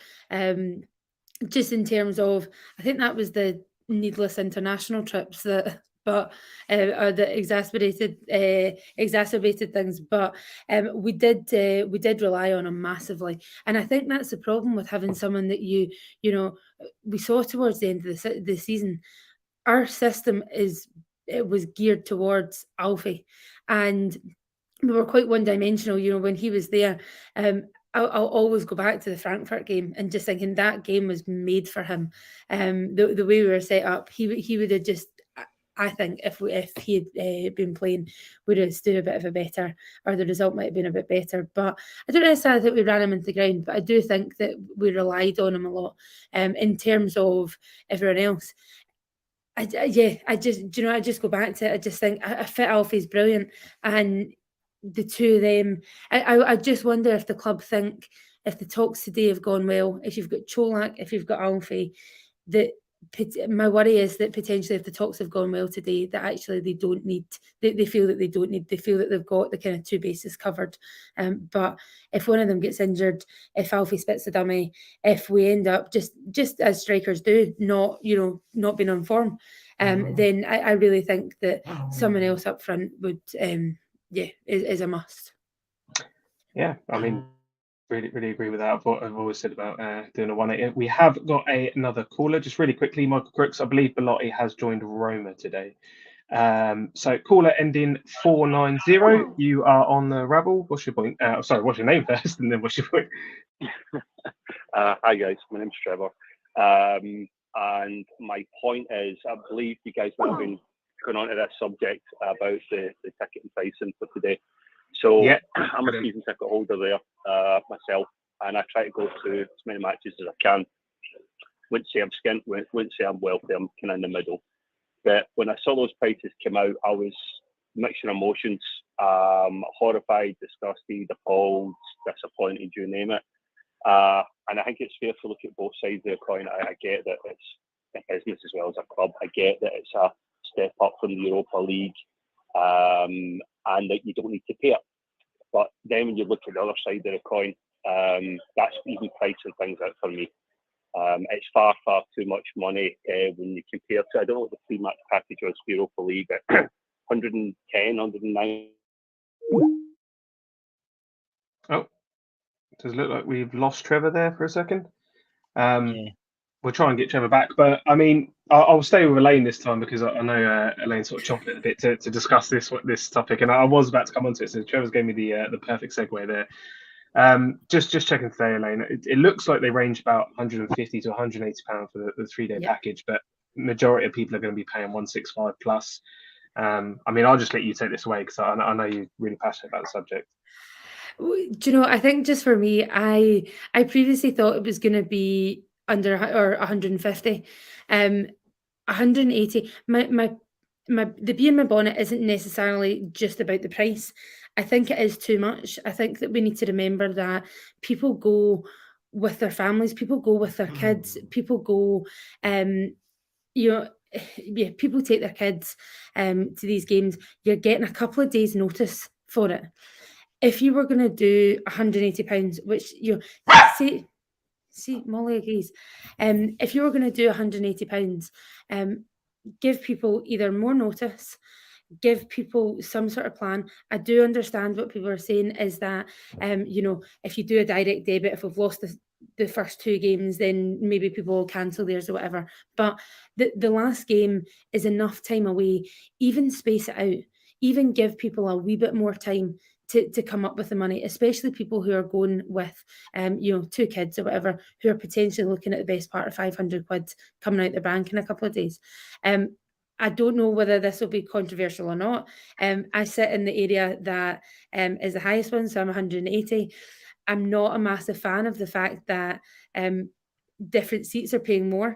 Just in terms of, I think that was the needless international trips that but or that exacerbated things. But we did rely on him massively, and I think that's the problem with having someone that you know we saw towards the end of the season. Our system was geared towards Alfie, and we were quite one-dimensional. When he was there, I'll always go back to the Frankfurt game and just thinking that game was made for him. The way we were set up, he would have just. I think if he had been playing, would have stood a bit of a better, or the result might have been a bit better. But I don't necessarily think we ran him into the ground, but I do think that we relied on him a lot. In terms of everyone else, I just go back to it. I just think a fit Alfie's brilliant, and the two of them. I just wonder if the club think, if the talks today have gone well, if you've got Cholak, if you've got Alfie, that my worry is that potentially if the talks have gone well today, that actually they don't need, they feel that they don't need, they feel that they've got the kind of two bases covered. But if one of them gets injured, if Alfie spits the dummy, if we end up just as strikers do, not being on form, then I really think that someone else up front would, is a must. Yeah, I mean, really agree with that. I've always said about doing a 180. We have got another caller, just really quickly. Michael Crooks, I believe Belotti has joined Roma today. So caller ending 490, you are on the Rabble. What's your point? Sorry, what's your name first, and then what's your point? Hi guys, my name's Trevor, and my point is, I believe you guys might have been going on to this subject about the ticket and pricing for today. So yeah, I'm a season ticket holder there myself, and I try to go to as many matches as I can. Wouldn't say I'm skint, wouldn't say I'm wealthy, I'm kind of in the middle. But when I saw those prices come out, I was mixing emotions, horrified, disgusted, appalled, disappointed, you name it. And I think it's fair to look at both sides of the coin. I get that it's a business as well as a club. I get that it's a step up from the Europa League, and that you don't need to pay it. But then when you look at the other side of the coin, that's even pricing things out for me. It's far too much money when you compare to, I don't know what the three-match package was for Europa League, at 110, 109. Oh, does it look like we've lost Trevor there for a second? Yeah. We'll try and get Trevor back, but I mean, I'll stay with Elaine this time because I know Elaine sort of chomped it a bit to discuss this topic, and I was about to come onto it. So Trevor's gave me the perfect segue there. Just checking today, Elaine. It looks like they range about 150 to 180 pounds for the 3-day package, but majority of people are going to be paying 165 plus. I mean, I'll just let you take this away because I know you're really passionate about the subject. Do you know? I think just for me, I previously thought it was going to be under or 150, 180. The bee in my bonnet isn't necessarily just about the price. I think it is too much. I think that we need to remember that people go with their families, people go with their kids, people go, people take their kids to these games. You're getting a couple of days' notice for it. If you were going to do £180, which see, Molly agrees. If you were going to do £180, give people either more notice, give people some sort of plan. I do understand what people are saying is that, if you do a direct debit, if we've lost the first two games, then maybe people will cancel theirs or whatever. But the last game is enough time away. Even space it out. Even give people a wee bit more time to come up with the money, especially people who are going with, two kids or whatever, who are potentially looking at the best part of 500 quid coming out the bank in a couple of days. I don't know whether this will be controversial or not. I sit in the area that is the highest one, so I'm 180. I'm not a massive fan of the fact that different seats are paying more.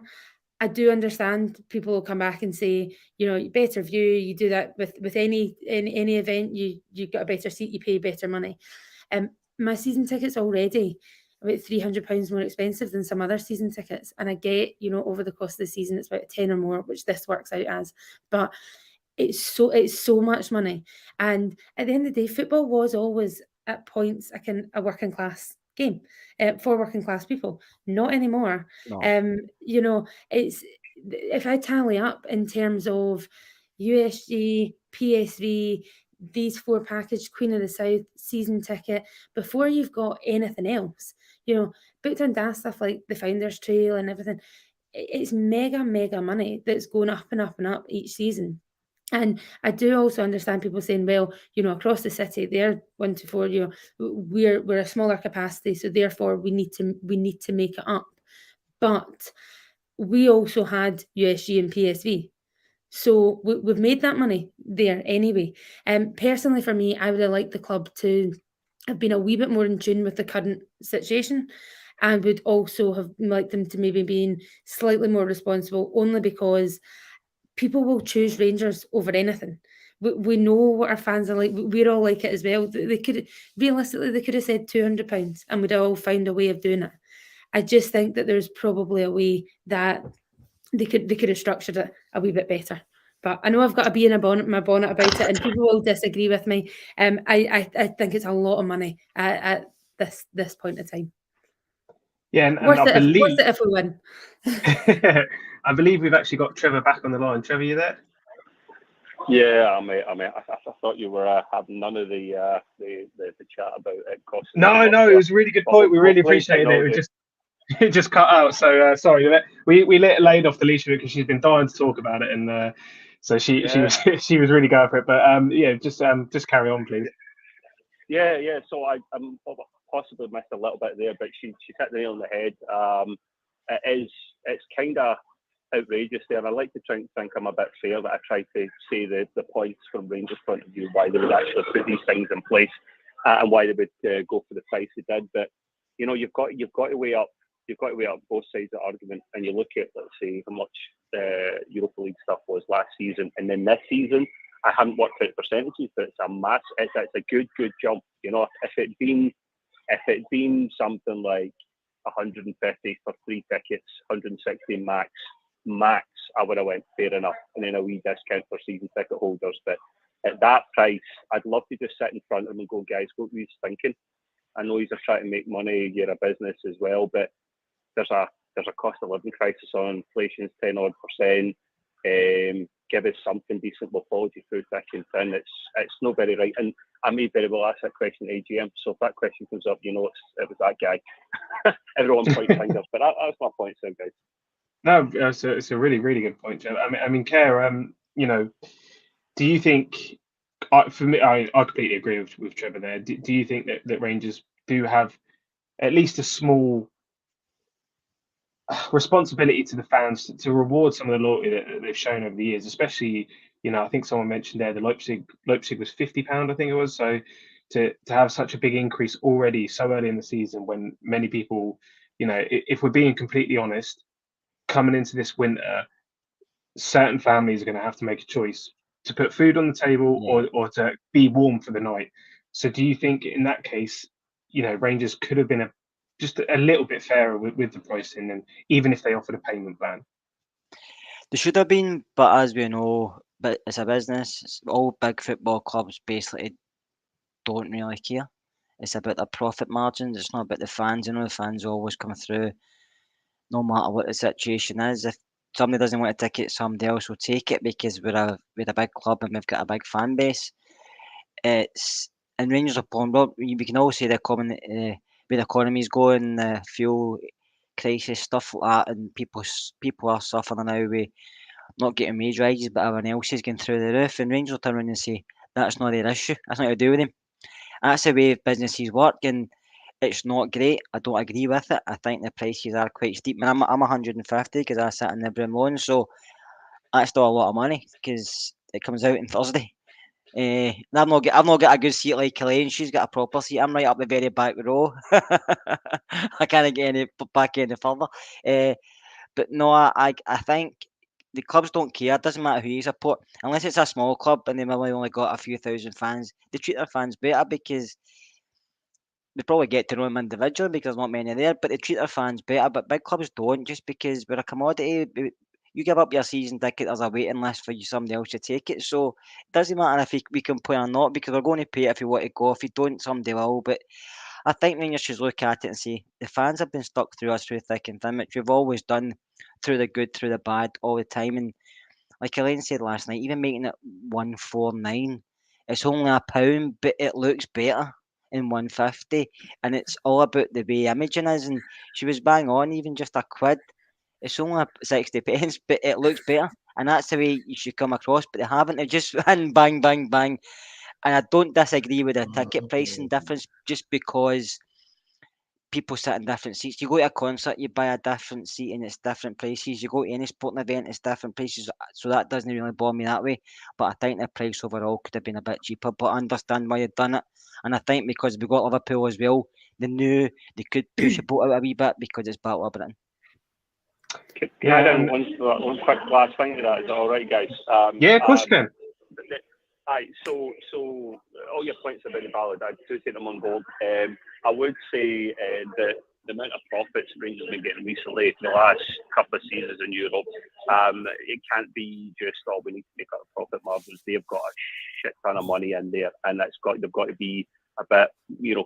I do understand people will come back and say, better view, you do that with any event, you got a better seat, you pay better money. My season ticket's already about £300 more expensive than some other season tickets. And I get, over the course of the season, it's about 10 or more, which this works out as. But it's so much money. And at the end of the day, football was always at points a working class game for working class people. Not anymore. No. It's, if I tally up in terms of, USG, PSV, these 4 packaged Queen of the South season ticket before you've got anything else. You know, booked and daft stuff like the Founders Trail and everything. It's mega money that's going up and up and up each season. And I do also understand people saying, well, you know, across the city, they're 1 to 4, you know, we're a smaller capacity, so therefore we need to make it up. But we also had USG and PSV. So we've made that money there anyway. Personally, for me, I would have liked the club to have been a wee bit more in tune with the current situation, and would also have liked them to maybe being slightly more responsible, only because people will choose Rangers over anything. We know what our fans are like. We're all like it as well. They could realistically they could have said £200 and we'd all found a way of doing it. I just think that there's probably a way that they could have structured it a wee bit better. But I know I've got to be in my bonnet about it, and people will disagree with me. I think it's a lot of money at this point in time. Yeah, and Worth I believe worth it if we win. I believe we've actually got Trevor back on the line. Trevor, you there? Yeah, I thought you were having none of the chat about it costing. No, it was a really good point. We really appreciated it. It just cut out. So sorry. We laid off the leash because she's been dying to talk about it, and so she was really going for it. But yeah, just carry on, please. Yeah. So I'm possibly missed a little bit there, but she hit the nail on the head. It's kind of outrageous there, and I like to try and think I'm a bit fair that I try to say the points from Rangers' point of view, why they would actually put these things in place, and why they would go for the price they did. But you know, you've got to weigh up both sides of the argument, and you look at, let's say, how much Europa League stuff was last season, and then this season I haven't worked out percentages, but it's a good jump. You know, if it'd been something like 150 for 3 tickets, 160 max, I would have went fair enough, and then a wee discount for season ticket holders. But at that price, I'd love to just sit in front of him and go, guys, what were you thinking? I know he's trying to make money, you're a business as well, but there's a cost of living crisis on, inflation's 10% odd. Give us something decent, we'll follow you through thick and thin. It's not very right, and I may very well ask that question at AGM. So if that question comes up, you know it was that guy. Everyone points fingers, but that's my point, so guys. No, it's a really good point, Joe. I mean, Care, you know, do you think? For me, I completely agree with Trevor there. Do you think that Rangers do have at least a small responsibility to the fans to reward some of the loyalty that they've shown over the years, especially, you know, I think someone mentioned there the Leipzig was £50, I think it was. So to have such a big increase already so early in the season, when many people, you know, if we're being completely honest, coming into this winter, certain families are going to have to make a choice to put food on the table or to be warm for the night. So do you think in that case, you know, Rangers could have been just a little bit fairer with the pricing, and even if they offered a payment plan? They should have been, but as we know, but it's a business. All big football clubs basically don't really care. It's about the profit margins. It's not about the fans. You know, the fans always come through, no matter what the situation is. If somebody doesn't want a ticket, somebody else will take it because we're a big club and we've got a big fan base. And Rangers are pulling. Well, we can all say the where the economy's going, the fuel crisis, stuff like that, and people are suffering now with not getting wage rises, but everyone else is going through the roof. And Rangers will turn around and say that's not their issue. That's nothing to do with them. And that's the way businesses work, and it's not great. I don't agree with it. I think the prices are quite steep. I'm 150 because I sit in the Broom loan, so that's still a lot of money because it comes out on Thursday. I've not got a good seat like Elaine. She's got a proper seat. I'm right up the very back row. I can't get any back any further. But no, I think the clubs don't care. It doesn't matter who you support, unless it's a small club and they've only got a few thousand fans. They treat their fans better because they probably get to know them individually because there's not many there. But they treat their fans better. But big clubs don't, just because we're a commodity. You give up your season ticket, there's a waiting list for somebody else to take it. So it doesn't matter if we can play or not, because we're going to pay it if you want to go. If you don't, somebody will. But I think Rangers should look at it and say the fans have been stuck through us through thick and thin, which we've always done, through the good, through the bad, all the time. And like Elaine said last night, even making it 149, it's only £1, but it looks better in 150, and it's all about the way imaging is. And she was bang on, even just a quid. It's only 60 pence, but it looks better, and that's the way you should come across. But they haven't. They just bang, bang, bang, bang. And I don't disagree with the ticket pricing difference, just because people sit in different seats. You go to a concert, you buy a different seat, and it's different prices. You go to any sporting event, it's different prices. So that doesn't really bother me that way. But I think the price overall could have been a bit cheaper. But I understand why you've done it. And I think because we've got Liverpool as well, they knew they could push the boat out a wee bit because it's Battle of Britain. Can I add in one quick last thing to that? Is that all right, guys? Yeah, of course you can. Aye, so all your points have been valid. I do take them on board. I would say that the amount of profits Rangers have been getting recently, the last couple of seasons in Europe, it can't be just, we need to make up profit margins. They've got a shit ton of money in there, and they've got to be a bit,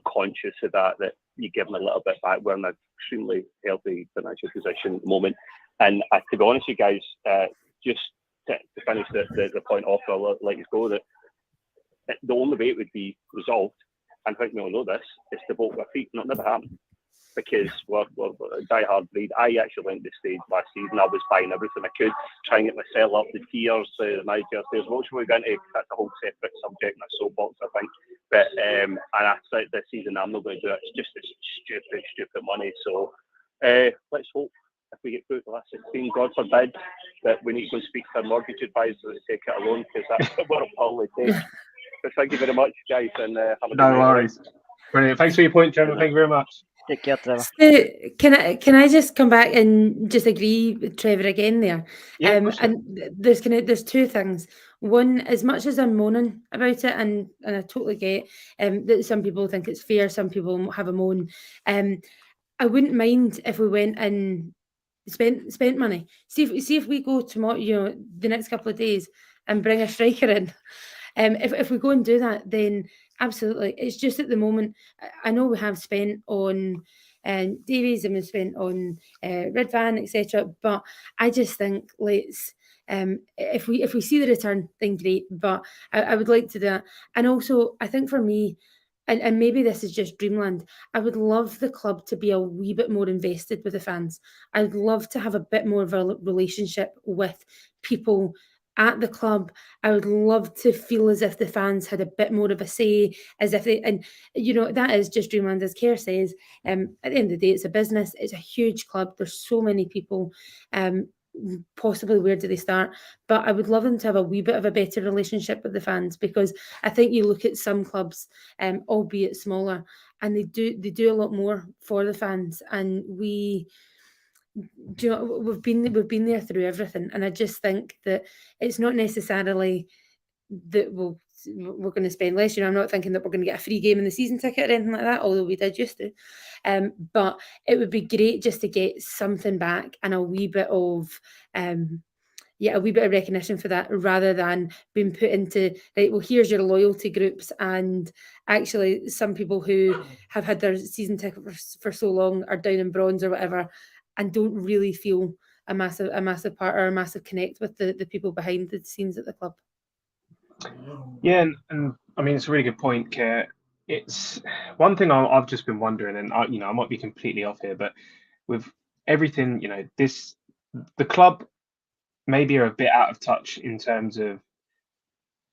conscious of that you give them a little bit back. We're in an extremely healthy financial position at the moment. And to be honest with you guys, just to finish the point off, I'll let you go, that the only way it would be resolved, and I think we all know this, is to vote with our feet. Not never happened. Because we're a die-hard breed. I actually went to the stage last season. I was buying everything I could, trying to get myself up the tiers, the manager tiers. What should we go into? That's a whole separate subject, and a soapbox, I think. But and I said this season I'm not going to do it. It's just stupid money. So let's hope if we get through the last 16, God forbid, that we need to go speak to our mortgage advisor to take it alone, because that's what it'll probably take. But thank you very much, guys, and have a good night. No worries. Brilliant. Thanks for your point, Trevor. Thank you very much. Take care, Trevor. So, can I just come back and just agree with Trevor again there? Yeah, and there's two things. One, as much as I'm moaning about it, and I totally get that some people think it's fair, some people have a moan. I wouldn't mind if we went and spent money. See if we go tomorrow, the next couple of days, and bring a striker in. If we go and do that, then absolutely. It's just at the moment, I know we have spent on Davies and we've spent on Red Van, etc. But I just think let's if we see the return, then great. But I would like to do that. And also, I think for me, and maybe this is just dreamland, I would love the club to be a wee bit more invested with the fans. I'd love to have a bit more of a relationship with people at the club. I would love to feel as if the fans had a bit more of a say, as if they, and that is just dreamland, as Kerr says. At the end of the day, it's a business, it's a huge club, there's so many people, possibly where do they start? But I would love them to have a wee bit of a better relationship with the fans, because I think you look at some clubs, albeit smaller, and they do a lot more for the fans, and we've been there through everything, and I just think that it's not necessarily that we're going to spend less. I'm not thinking that we're going to get a free game in the season ticket or anything like that, although we did used to. But it would be great just to get something back and a wee bit of recognition for that, rather than being put into, right, well, here's your loyalty groups, and actually some people who have had their season ticket for so long are down in bronze or whatever, and don't really feel a massive part or a massive connect with the people behind the scenes at the club. Yeah, and I mean, it's a really good point, Kerr. It's one thing I've just been wondering, and I might be completely off here, but with everything, the club maybe are a bit out of touch in terms of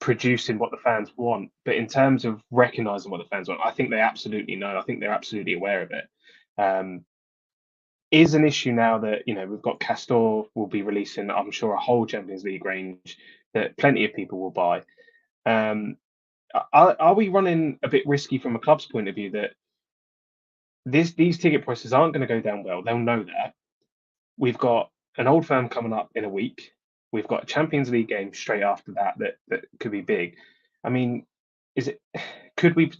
producing what the fans want, but in terms of recognizing what the fans want, I think they absolutely know. I think they're absolutely aware of it. Is an issue now that we've got Castor will be releasing, I'm sure, a whole Champions League range that plenty of people will buy. Are we running a bit risky from a club's point of view that these ticket prices aren't going to go down well? They'll know that. We've got an Old Firm coming up in a week. We've got a Champions League game straight after that could be big. I mean, could we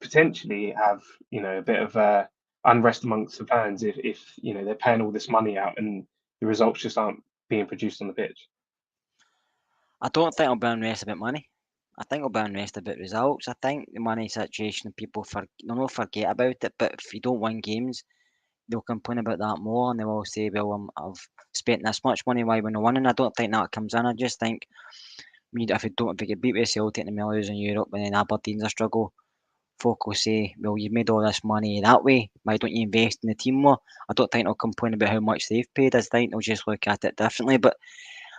potentially have a bit of unrest amongst the fans if they're paying all this money out and the results just aren't being produced on the pitch? I don't think it'll be unrest about money. I think it'll be unrest about results. I think the money situation, people not forget about it, but if you don't win games, they'll complain about that more, and they will say, well, I've spent this much money, why we're not winning? I don't think that comes in. I just think if we get beat with Celtic and we lose in Europe and then Aberdeen's a struggle, folk will say, well, you've made all this money that way, why don't you invest in the team more? I don't think they'll complain about how much they've paid. I think they'll just look at it differently. But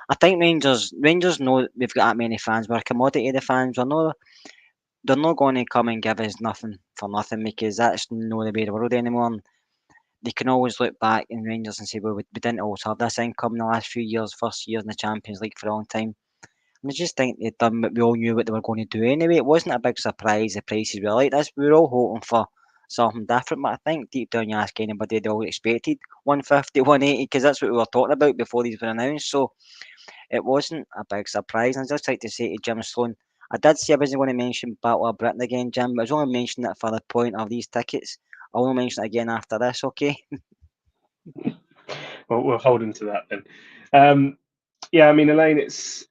I think Rangers know we've got that many fans. We're a commodity of the fans. They're not going to come and give us nothing for nothing, because that's not the way of the world anymore. And they can always look back in Rangers and say, well, we didn't always have this income in the last few years, first years in the Champions League for a long time. And I just think they'd done what we all knew what they were going to do anyway. It wasn't a big surprise the prices were like this. We were all hoping for something different, but I think deep down you ask anybody, they all expected 150, 180, because that's what we were talking about before these were announced. So it wasn't a big surprise. And I'd just like to say to Jim Sloan, I did say I wasn't going to mention Battle of Britain again, Jim, but I was only mentioning it for the point of these tickets. I will mention it again after this, okay? Well, we'll hold him to that then. Yeah, I mean, Elaine, it's,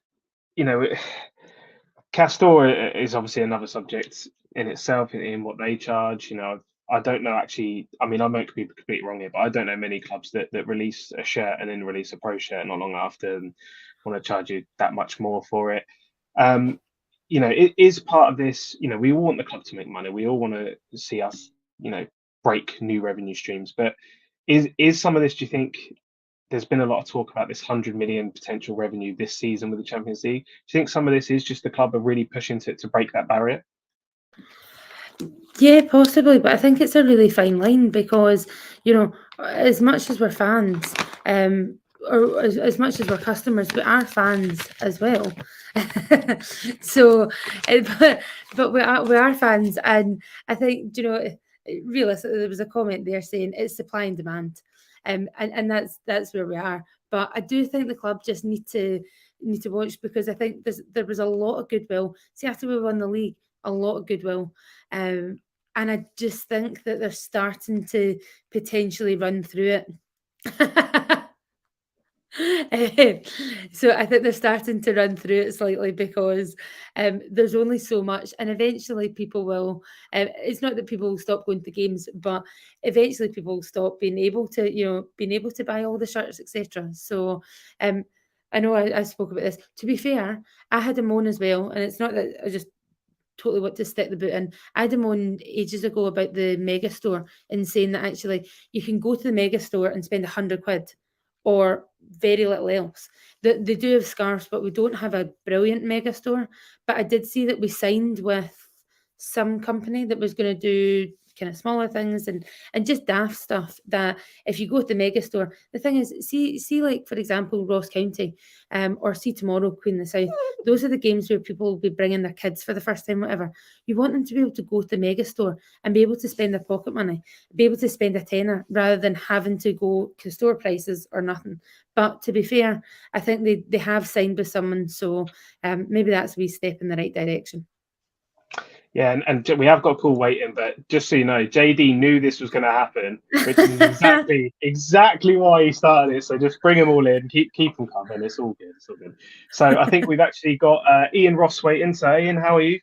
Castor is obviously another subject in itself in what they charge. I don't know actually. I mean, I might be completely wrong here, but I don't know many clubs that release a shirt and then release a pro shirt not long after and want to charge you that much more for it. It is part of this. We all want the club to make money. We all want to see us, break new revenue streams. But is some of this? Do you think? There's been a lot of talk about this 100 million potential revenue this season with the Champions League. Do you think some of this is just the club are really pushing to break that barrier? Yeah, possibly, but I think it's a really fine line because, as much as we're fans, or as much as we're customers, we are fans as well. So, but we are fans, and I think, realistically, there was a comment there saying it's supply and demand. And that's where we are. But I do think the club just need to watch, because I think there was a lot of goodwill. See, after we won the league, a lot of goodwill, and I just think that they're starting to potentially run through it. So I think they're starting to run through it slightly because there's only so much, and eventually people will. It's not that people will stop going to games, but eventually people will stop being able to buy all the shirts, etc. So I know I spoke about this. To be fair, I had a moan as well, and it's not that I just totally want to stick the boot in. I had a moan ages ago about the mega store and saying that actually you can go to the mega store and spend £100 or very little else. They do have scarves, but we don't have a brilliant mega store. But I did see that we signed with some company that was going to do kind of smaller things and just daft stuff, that if you go to the mega store, the thing is, see like, for example, Ross County, or see tomorrow Queen of the South, those are the games where people will be bringing their kids for the first time, whatever. You want them to be able to go to the mega store and be able to spend their pocket money, be able to spend a tenner rather than having to go to store prices or nothing. But to be fair, I think they have signed with someone, so maybe that's a wee step in the right direction. Yeah, and we have got a call waiting, but just so you know, JD knew this was going to happen, which is exactly why he started it. So just bring them all in, keep them coming. It's all good. It's all good. So I think we've actually got Ian Ross waiting. So Ian, how are you?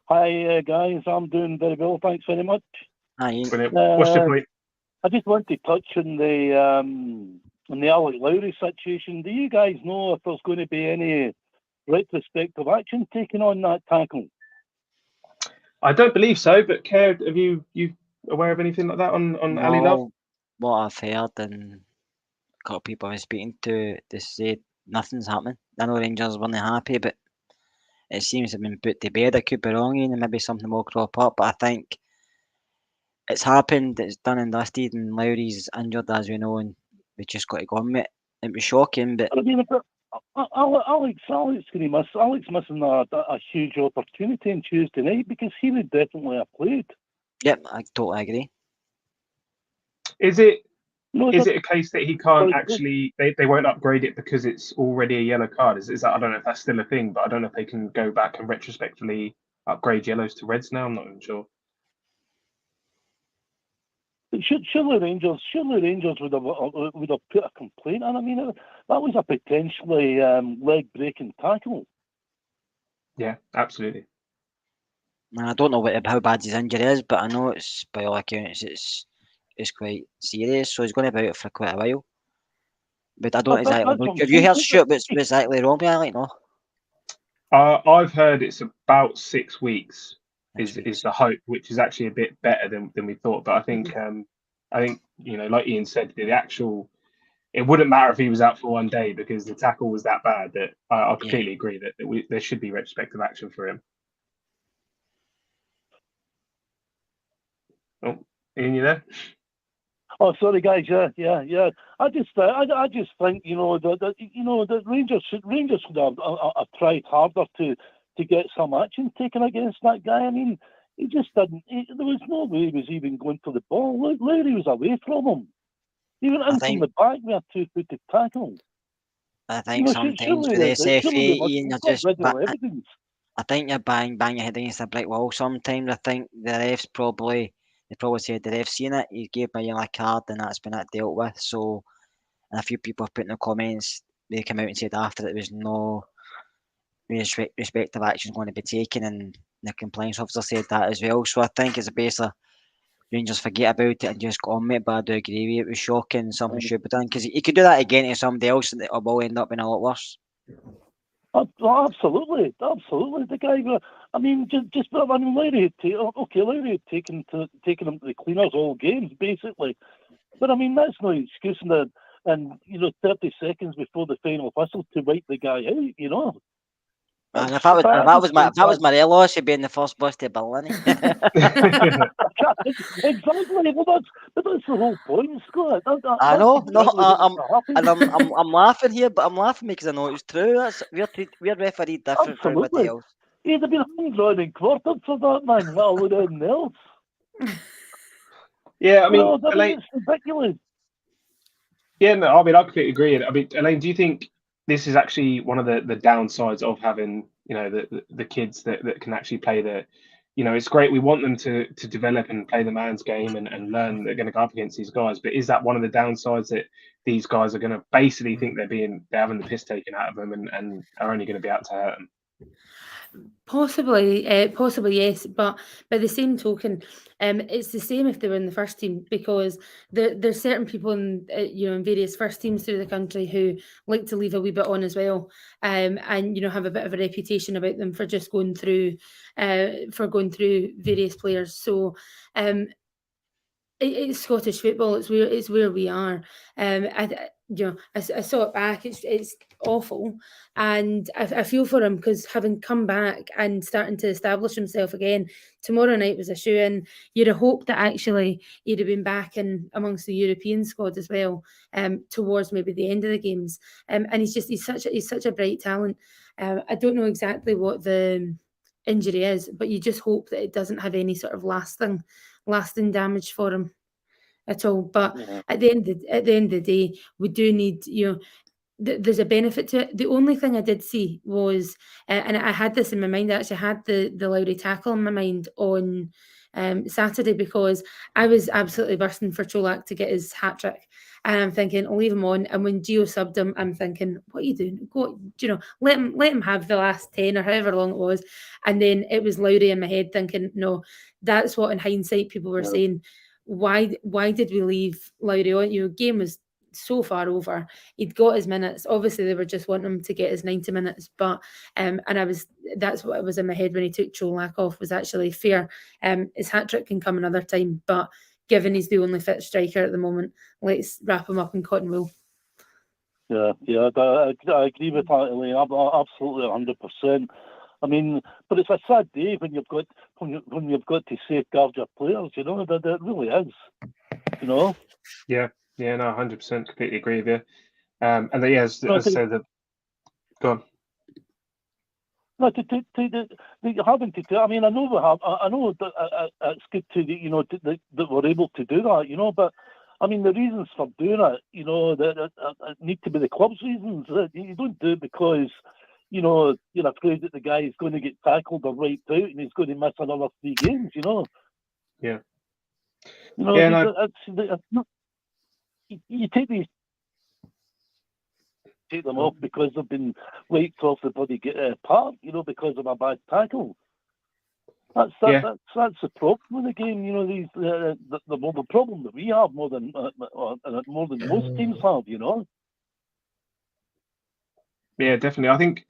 Hi guys, I'm doing very well. Thanks very much. Hi, Ian. Brilliant. What's your point? I just want to touch on the Alec Lowry situation. Do you guys know if there's going to be any retrospective action taken on that tackle? I don't believe so, but Kerr, have you aware of anything like that on Ali Love? What I've heard and a couple of people I've been speaking to, they say nothing's happening. I know Rangers weren't happy, but it seems to have been put to bed. I could be wrong, and maybe something will crop up, but I think it's happened, it's done and dusted, and Lowry's injured, as we know, and we just got to go on with it. It was shocking, but I mean, Alex missing a huge opportunity on Tuesday night, because he would definitely have played. yep, I totally agree. Is it a case that he can't actually? They won't upgrade it because it's already a yellow card? Is that, I don't know if that's still a thing, but I don't know if they can go back and retrospectively upgrade yellows to reds now. I'm not even sure. Surely Rangers would have put a complaint in. I mean, that was a potentially leg-breaking tackle. Yeah, absolutely. I don't know how bad his injury is, but I know it's, by all accounts, it's is quite serious, so he's going to be out for quite a while. But I don't That's exactly what know. I'm Have you heard, saying. Stuart, what's exactly wrong with Alec? No, I've heard it's about 6 weeks Six is weeks. the hope, which is actually a bit better than we thought. But I think like Ian said, the actual it wouldn't matter if he was out for 1 day because the tackle was that bad that I completely agree that there should be retrospective action for him. Oh, Ian, you there? Oh, sorry, guys. Yeah. I just think that Rangers should have tried harder to get some action taken against that guy. I mean, he just didn't. There was no way he was even going for the ball. Larry was away from him. He went in from the back with a 2-footed tackle. I think sometimes surely with the SFA, Ian, they've you're got just. video evidence. I think you're bang your head against a brick wall. Sometimes I think the refs probably said the ref's seen it. He gave my yellow card, and that's been dealt with. So, and a few people have put in the comments. They came out and said after there was no respective action going to be taken, and the compliance officer said that as well. So I think it's a base of Rangers forget about it and just go on with it. But I do agree with you. It was shocking. Something should be done because he could do that again to somebody else, and it will end up being a lot worse. Absolutely. The guy, I mean, Larry had taken him to the cleaners all games, basically. But I mean, that's no excuse and 30 seconds before the final whistle to wipe the guy out, And if that was Morelos, he'd be in the first bus to Berlin. Exactly. Well, that's the whole point, Scott. I know. I'm laughing here, but I'm laughing because I know it's true. We're refereed different from everybody else. He'd have been hung, drawn, and quartered for that, man. Well, with anything else. Yeah, I mean, it's ridiculous. Yeah, no, I mean, I completely agree. I mean, Elaine, do you think this is actually one of the downsides of having, the kids that can actually play it's great. We want them to develop and play the man's game and learn they're going to go up against these guys. But is that one of the downsides that these guys are going to basically think they're having the piss taken out of them and are only going to be out to hurt them? Possibly, yes, but by the same token, it's the same if they were in the first team because there's certain people in in various first teams through the country who like to leave a wee bit on as well, and have a bit of a reputation about them for just going through various players. So, it's Scottish football. It's where we are. I saw it back. It's awful, and I feel for him because having come back and starting to establish himself again, tomorrow night was a shoe-in. You'd have hoped that actually he'd have been back in amongst the European squad as well, towards maybe the end of the games. And he's such a bright talent. I don't know exactly what the injury is, but you just hope that it doesn't have any sort of lasting damage for him at all. But at the end of the day, we do need, there's a benefit to it. The only thing I did see was, and I had this in my mind, I actually had the Lowry tackle in my mind on Saturday because I was absolutely bursting for Cholak to get his hat trick. And I'm thinking, I'll leave him on. And when Gio subbed him, I'm thinking, what are you doing? Go, let him have the last 10 or however long it was. And then it was Lowry in my head thinking, no, that's what in hindsight people were saying. Why did we leave Lowry on? Game was so far over. He'd got his minutes. Obviously, they were just wanting him to get his 90 minutes. But that's what was in my head when he took Cholak off was actually fair. His hat trick can come another time, but given he's the only fit striker at the moment, let's wrap him up in cotton wool. Yeah, I agree with that, Elaine. Absolutely, 100%. I mean, but it's a sad day when you've got to safeguard your players. That it really is. Yeah, no, 100%, completely agree with you. And then, as I said, go on. No, having to do. I mean, I know that it's good that we're able to do that. But I mean, the reasons for doing it, that need to be the club's reasons. You don't do it because you're afraid that the guy is going to get tackled or wiped out and he's going to miss another 3 games. Yeah. You take them off because they've been wiped off the bloody park, because of a bad tackle. That's Yeah. the problem with the game. You know, the problem that we have more than most teams have. You know. Yeah, definitely. I think,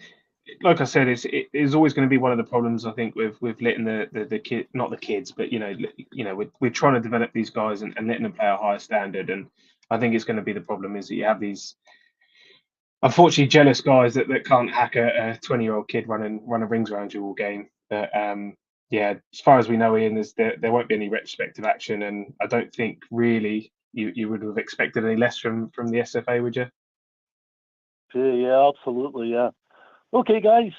like I said, it's always going to be one of the problems. I think with letting the kid, not the kids, but we're trying to develop these guys and letting them play a higher standard. And I think it's going to be the problem is that you have these unfortunately jealous guys that can't hack a 20-year-old kid running rings around you all game. But yeah, as far as we know, Ian, there won't be any retrospective action, and I don't think really you would have expected any less from the SFA, would you? Yeah, absolutely. Yeah. Okay, guys.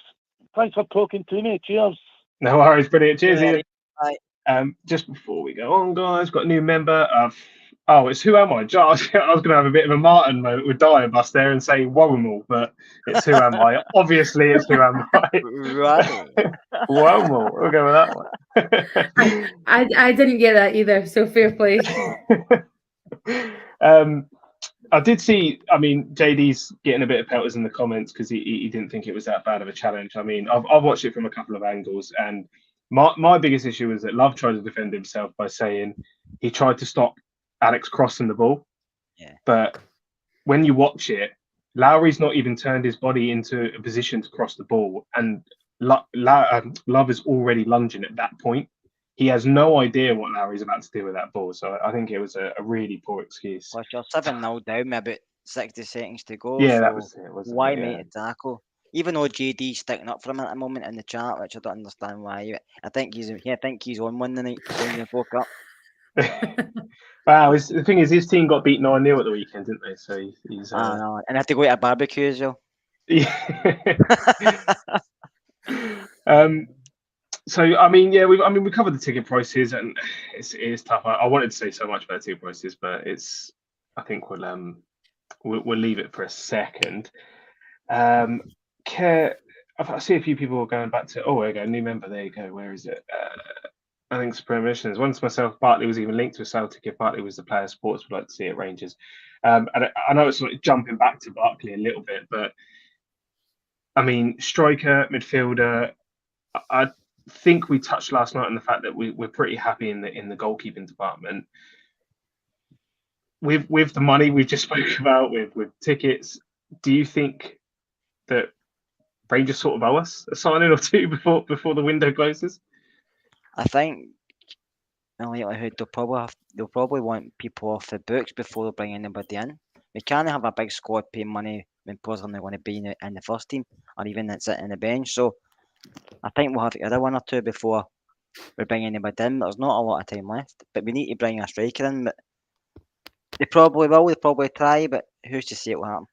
Thanks for talking to me. Cheers. No worries, brilliant. Cheers, Yeah, Ian. right. Just before we go on, guys, got a new member. It's Who Am I? I was going to have a bit of a Martin moment with Dyer Bus there and say Wowamal, but it's Who Am I? Obviously, it's Who Am I? Right. Wowamal. We'll go with that one. I didn't get that either, so fair play. I did see, I mean, JD's getting a bit of pelters in the comments because he didn't think it was that bad of a challenge. I mean, I've watched it from a couple of angles, and my biggest issue was that Love tried to defend himself by saying he tried to stop Alex crossing the ball. Yeah. But when you watch it, Lowry's not even turned his body into a position to cross the ball, and Love is already lunging at that point. He has no idea what Lowry's about to do with that ball. So I think it was a really poor excuse. Plus, you're 7-0 down with about 60 seconds to go. Yeah, so that was it, wasn't why it? make a tackle? Even though JD's sticking up for him at the moment in the chat, which I don't understand why. I think he's on one tonight when they broke up. Wow, the thing is, his team got beat 9-0 at the weekend, didn't they? So he's. No, and I have to go to a barbecue as well. Yeah. So I mean, yeah, we covered the ticket prices, and it is tough. I wanted to say so much about ticket prices, but I think we'll leave it for a second. I see a few people going back to. Oh, there you go, new member. There you go. Where is it? I think it's Premonitions. Once myself, Barkley was even linked to a sale ticket. Barkley was the player sports would like to see at Rangers. And I know it's sort of jumping back to Barkley a little bit, but I mean, striker, midfielder. I think we touched last night on the fact that we're pretty happy in the goalkeeping department. With the money we've just spoke about, with tickets, do you think that Rangers sort of owe us a signing or two before the window closes? I think in likelihood they'll probably want people off the books before they bring anybody in. We can't have a big squad paying money when players are not going to be in the first team or even sitting in the bench. So I think we'll have to get one or two before we bring anybody in. There's not a lot of time left, but we need to bring a striker in. But they probably will. They probably try, but who's to say it will happen?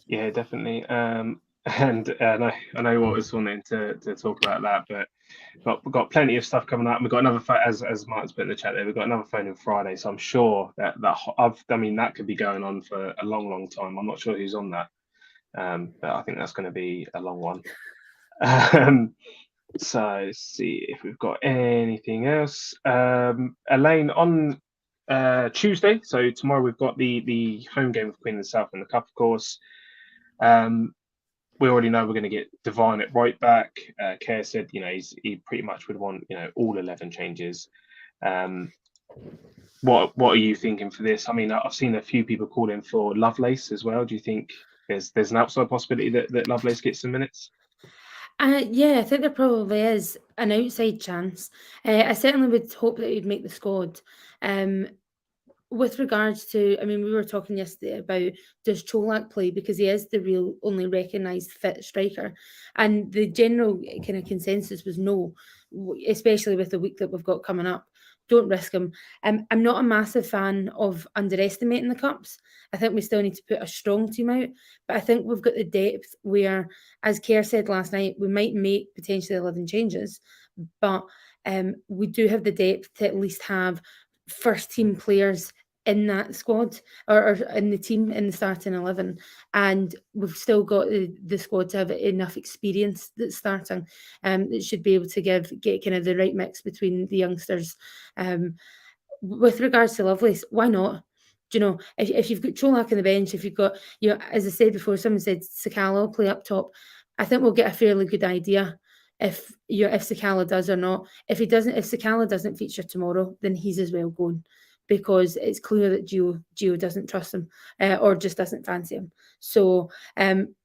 Yeah, definitely. And I know what was wanting to talk about that, but we've got plenty of stuff coming up. We've got another phone, as Martin's put in the chat there. We've got another phone on Friday, so I'm sure that could be going on for a long, long time. I'm not sure who's on that, but I think that's going to be a long one. So let's see if we've got anything else. Elaine, on Tuesday, so tomorrow we've got the home game with Queen of the South in the Cup, of course. We already know we're going to get Devine at right back. Kerr said, he pretty much would want, all 11 changes. What are you thinking for this? I mean, I've seen a few people calling for Lovelace as well. Do you think there's an outside possibility that Lovelace gets some minutes? Yeah, I think there probably is an outside chance. I certainly would hope that he'd make the squad. With regards to, I mean, we were talking yesterday about does Cholak play, because he is the real only recognised fit striker, and the general kind of consensus was no, especially with the week that we've got coming up. Don't risk him. I'm not a massive fan of underestimating the cups. I think we still need to put a strong team out, but I think we've got the depth where, as Kerr said last night, we might make potentially 11 changes, but we do have the depth to at least have first team players in that squad or in the team in the starting 11, and we've still got the squad to have enough experience that's starting. It should be able to get kind of the right mix between the youngsters. With regards to Lovelace, why not? Do you know, if you've got Cholak on the bench, if you've got, as I said before, someone said Sakala will play up top, I think we'll get a fairly good idea if Sakala does or not. If Sakala doesn't feature tomorrow, then he's as well going, because it's clear that Gio doesn't trust him, or just doesn't fancy him. So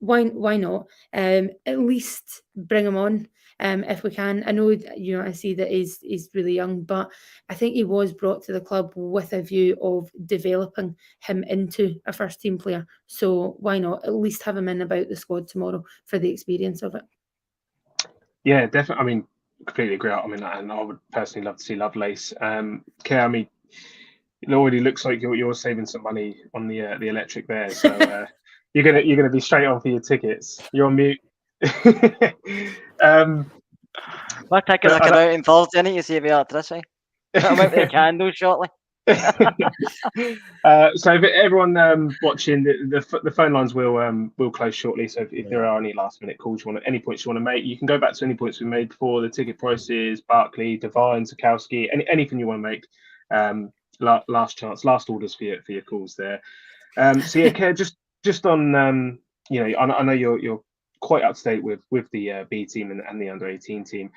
why not? At least bring him on if we can. I know, I see that he's really young, but I think he was brought to the club with a view of developing him into a first team player. So why not at least have him in about the squad tomorrow for the experience of it? Yeah, definitely. I mean, completely agree. I mean, and I would personally love to see Lovelace. Kay, I mean, it already looks like you're saving some money on the electric there, so you're gonna be straight on for your tickets. You're on mute. My tickets are coming out on Thursday. I need to see if electricity. I'm out with the candles shortly. So if everyone watching, the phone lines will close shortly. So if there are any last minute calls any points you want to make, you can go back to any points we made before, the ticket prices, Barkley, Devine, Sikowski, anything you want to make. Last chance, last orders for your calls there. So yeah, Keir, just on I know you're quite up to date with the B team and the under 18 team.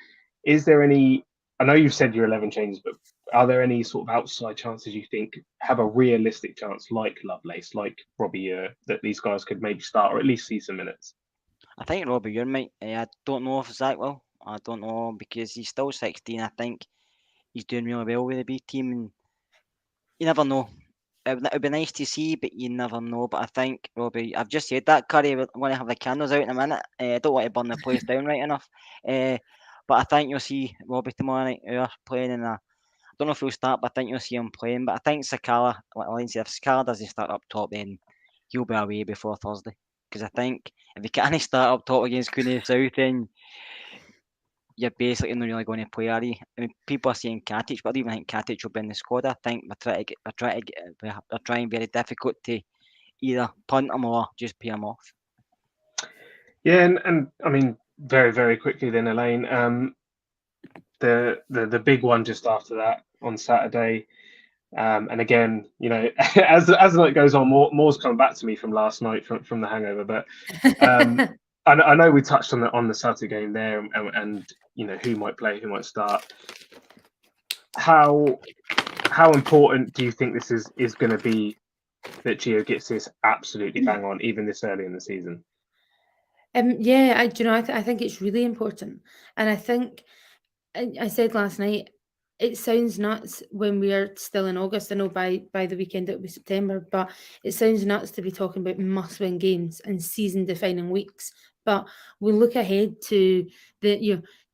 Is there any? I know you've said your 11 changes, but are there any sort of outside chances you think have a realistic chance, like Lovelace, like Robbie, that these guys could maybe start or at least see some minutes? I think Robbie Eure might. I don't know if Zach will. I don't know, because he's still 16. I think he's doing really well with the B team, and you never know. It would be nice to see, but you never know. But I think Robbie, I've just said that, Curry, we're going to have the candles out in a minute. I don't want to burn the place down right enough. But I think you'll see Robbie tomorrow night playing, and I don't know if he'll start, but I think you'll see him playing. But I think Sakala, like Elaine said, if Sakala doesn't start up top, then he'll be away before Thursday. Because I think if he can't start up top against Queen of the South, then you're basically not really going to play, are you? I mean, people are saying Katic, but I don't even think Katic will be in the squad. I think they're trying very difficult to either punt him or just pay him off. Yeah, and I mean, very, very quickly then, Elaine, the big one just after that on Saturday, and again, as the night goes on, more's coming back to me from last night from the hangover. But I know we touched on the Saturday game there, and who might play, who might start. How important do you think this is going to be that Gio gets this absolutely bang on, even this early in the season? Yeah, I think it's really important, and I think I said last night, it sounds nuts when we are still in August. I know by the weekend it'll be September, but it sounds nuts to be talking about must-win games and season-defining weeks. But we look ahead to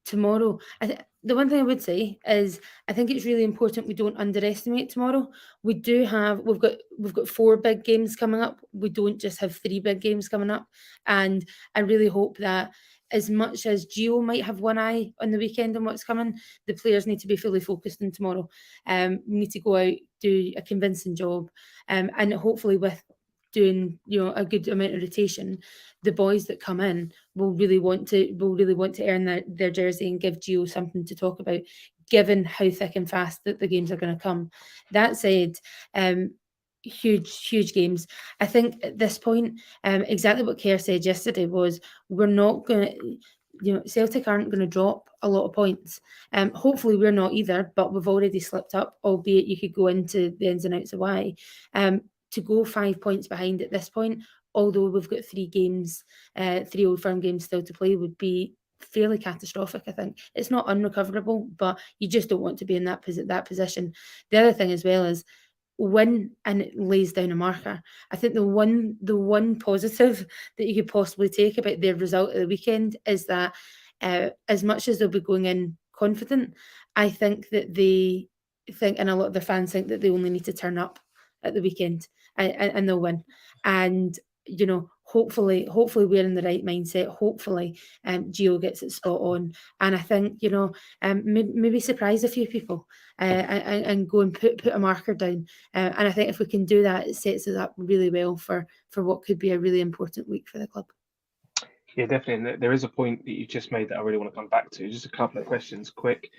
tomorrow. The one thing I would say is I think it's really important we don't underestimate tomorrow. We've got 4 big games coming up. We don't just have 3 big games coming up, and I really hope that, as much as Gio might have one eye on the weekend on what's coming, the players need to be fully focused on tomorrow. We need to go out, do a convincing job, and hopefully with doing a good amount of rotation, the boys that come in will really want to earn their jersey and give Gio something to talk about, given how thick and fast that the games are going to come. That said, huge games. I think at this point, exactly what Kerr said yesterday was, we're not going to, Celtic aren't going to drop a lot of points. Hopefully we're not either, but we've already slipped up, albeit you could go into the ins and outs of why. To go 5 points behind at this point, although we've got 3 games, 3 Old Firm games still to play, would be fairly catastrophic. I think it's not unrecoverable, but you just don't want to be in that position. The other thing as well is, win and it lays down a marker. I think the one positive that you could possibly take about their result of the weekend is that as much as they'll be going in confident, I think that they think, and a lot of the fans think, that they only need to turn up at the weekend and they'll win. And hopefully we're in the right mindset. Hopefully Gio gets it spot on, and I think maybe surprise a few people and go and put a marker down, and I think if we can do that, it sets us up really well for what could be a really important week for the club. Yeah, definitely. And there is a point that you just made that I really want to come back to. Just a couple of questions quick.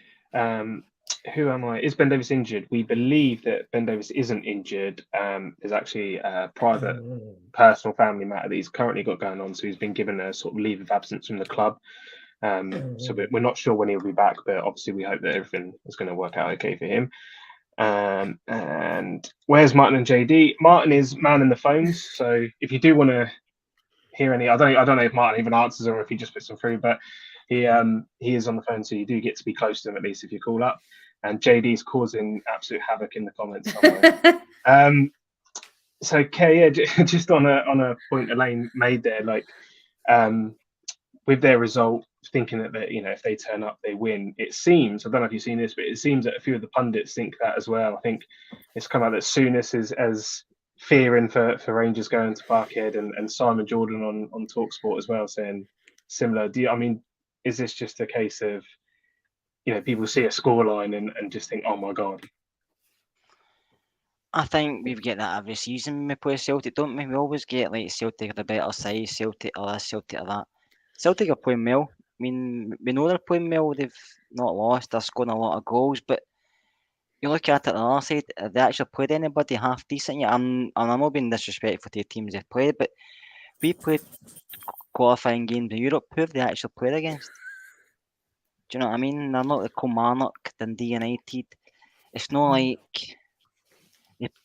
Who am I? Is Ben Davis injured? We believe that Ben Davis isn't injured. There's actually a private, personal family matter that he's currently got going on. So he's been given a sort of leave of absence from the club. So we're not sure when he'll be back, but obviously we hope that everything is going to work out okay for him. And where's Martin and JD? Martin is manning the phones, so if you do want to hear any, I don't know if Martin even answers or if he just puts them through, but he is on the phone, so you do get to be close to him at least if you call up. And JD's causing absolute havoc in the comments somewhere. So Kay, yeah, just on a point Elaine made there, like with their result, thinking that if they turn up, they win. It seems, I don't know if you've seen this, but it seems that a few of the pundits think that as well. I think it's come out that Souness is as fearing for Rangers going to Parkhead, and Simon Jordan on TalkSport as well saying similar. Is this just a case of people see a scoreline and just think, oh my god? I think we get that every season when we play Celtic, don't we? We always get like Celtic are the better side, Celtic are this, Celtic are that. Celtic are playing well. I mean, we know they're playing well. They've not lost. They're scoring a lot of goals. But you look at it on the other side, have they actually played anybody half decent yet? I'm not being disrespectful to the teams they've played, but we played qualifying games in Europe. Who have they actually played against? Do you know what I mean? They're not the Kilmarnock, Dundee United. It's not like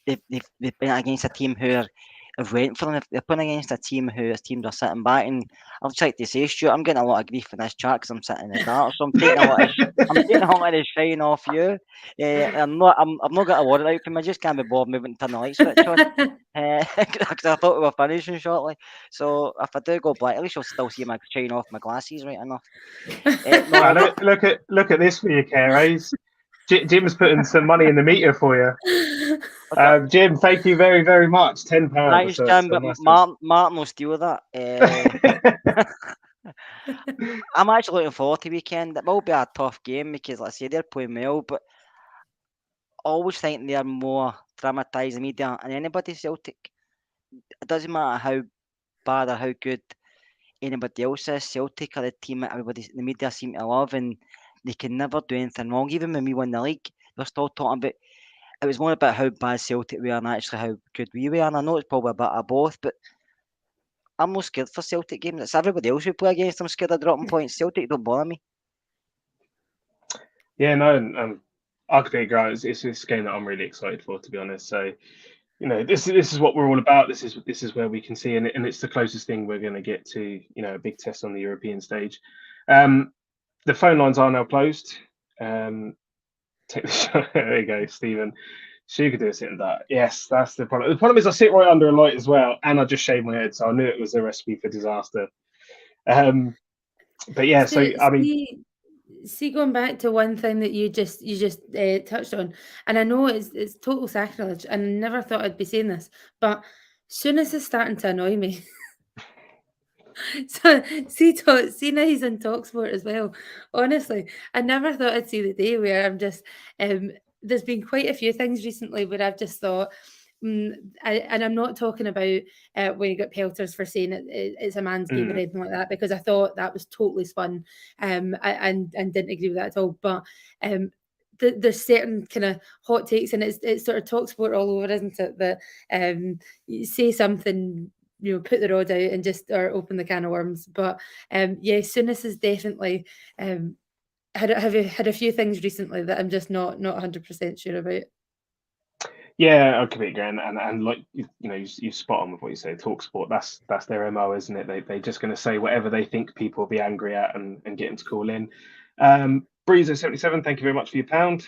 they've been against a team who have went for them. They're playing against a team whose teams are sitting back, and I've tried to say, Stuart, I'm getting a lot of grief in this chat because I'm sitting in the dark, so I'm taking a lot of the shine off you. I'm not got a word out for me. I just can't be bothered moving to turn the light switch on because I thought we were finishing shortly. So if I do go black, at least you'll still see my shine off my glasses right enough. Look at this for you, Karays. Jim's putting some money in the meter for you. Jim, thank you very, very much. £10. Thanks, Jim, but Martin will steal that. I'm actually looking forward to the weekend. It will be a tough game because, like I say, they're playing well, but I always think they're more dramatised in media than anybody Celtic. It doesn't matter how bad or how good anybody else is. Celtic are the team that the media seem to love, and they can never do anything wrong. Even when we won the league, they're still talking about it was more about how bad Celtic were and actually how good we were. And I know it's probably a bit of both, but I'm not scared for Celtic games. It's everybody else we play against. I'm scared of dropping points. Celtic don't bother me. Yeah, no, I could agree. It's this game that I'm really excited for, to be honest. So, this is what we're all about. This is where we can see, and it's the closest thing we're going to get to, a big test on the European stage. The phone lines are now closed. Take the shot. There you go, Stephen. She could do a sit and that. Yes, that's the problem. The problem is I sit right under a light as well, and I just shaved my head, so I knew it was a recipe for disaster. But yeah, see, going back to one thing that you just touched on, and I know it's total sacrilege, and I never thought I'd be saying this, but Souness is starting to annoy me. So see now he's on TalkSport as well. Honestly, I never thought I'd see the day where I'm just there's been quite a few things recently where I've just thought, and I'm not talking about when you got pelters for saying it's a man's game or anything like that, because I thought that was totally spun, and didn't agree with that at all. But there's certain kind of hot takes, and it's sort of TalkSport all over, isn't it? That you say something, put the rod out and just or open the can of worms. But yeah, Souness has definitely had a few things recently that I'm just not 100% sure about. Yeah, I completely agree, and like you spot on with what you say. TalkSport, that's their MO, isn't it? They're just going to say whatever they think people will be angry at and get them to call in. Breezer77, thank you very much for your £1.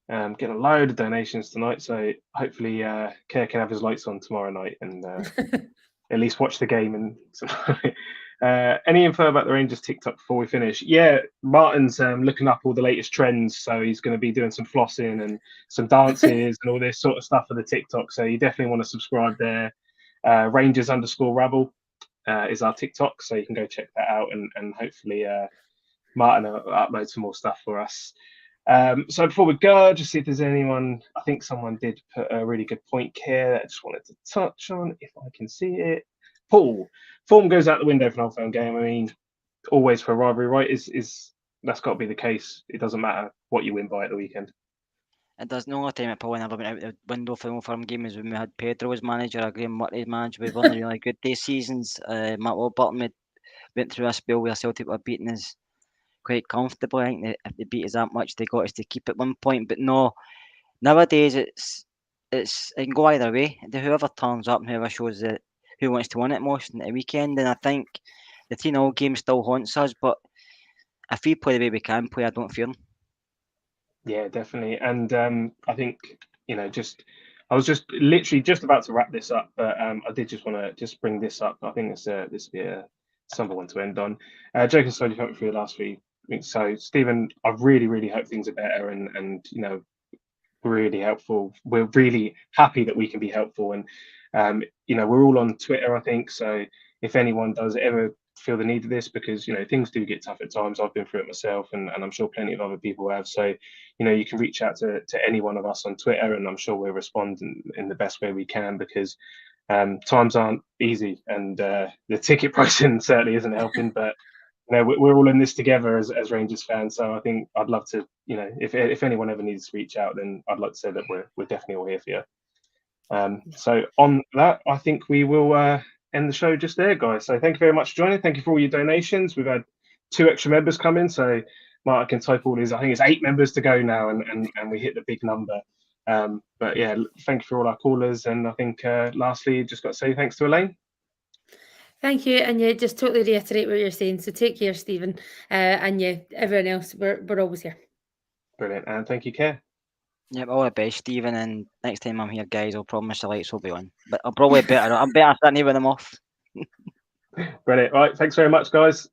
Getting a load of donations tonight, so hopefully Kerr can have his lights on tomorrow night and at least watch the game. And any info about the Rangers TikTok before we finish? Yeah, Martin's looking up all the latest trends, so he's going to be doing some flossing and some dances and all this sort of stuff for the TikTok. So you definitely want to subscribe there. Rangers_Rabble is our TikTok, so you can go check that out, and hopefully Martin will upload some more stuff for us. So before we go, just see if there's anyone. I think someone did put a really good point here that I just wanted to touch on, if I can see it. Paul, form goes out the window for an Old Firm game. I mean, always for a rivalry, right? Is that's got to be the case. It doesn't matter what you win by at the weekend. It does. The only time it probably never went out the window for an Old Firm game is when we had Pedro as manager, or Graham Murray as manager. We've won really good day seasons. Matt Warburton went through a spell where Celtic were beating us quite comfortably. I think that if they beat us that much, they got us to keep at one point. But no, nowadays it can go either way. Whoever turns up and whoever shows who wants to win it most in the weekend. And I think the 3-0 game still haunts us. But if we play the way we can play, I don't fear them. Yeah, definitely. And I think, I was just literally just about to wrap this up, but I did just want to just bring this up. I think this will be a somber one to end on. Joking slowly for the last 3 weeks. So, Stephen, I really, really hope things are better and really helpful. We're really happy that we can be helpful. And, we're all on Twitter, I think. So if anyone does ever feel the need of this, because things do get tough at times. I've been through it myself, and I'm sure plenty of other people have. So you can reach out to any one of us on Twitter, and I'm sure we'll respond in the best way we can, because times aren't easy, and the ticket pricing certainly isn't helping. But we're all in this together as Rangers fans. So I think I'd love to, if anyone ever needs to reach out, then I'd like to say that we're definitely all here for you. So on that, I think we will end the show just there, guys. So thank you very much for joining. Thank you for all your donations. We've had 2 extra members come in, so Mark can type all these. I think it's 8 members to go now, and we hit the big number. But yeah, thank you for all our callers, and I think lastly, just got to say thanks to Elaine. Thank you, and yeah, just totally reiterate what you're saying. So take care, Stephen, and yeah, everyone else, we're always here. Brilliant, and thank you, Kerr. Yep, all the best, Stephen. And next time I'm here, guys, I'll promise the lights will be on. But I'm probably better. I'm better sitting here with them off. Brilliant. Right, thanks very much, guys.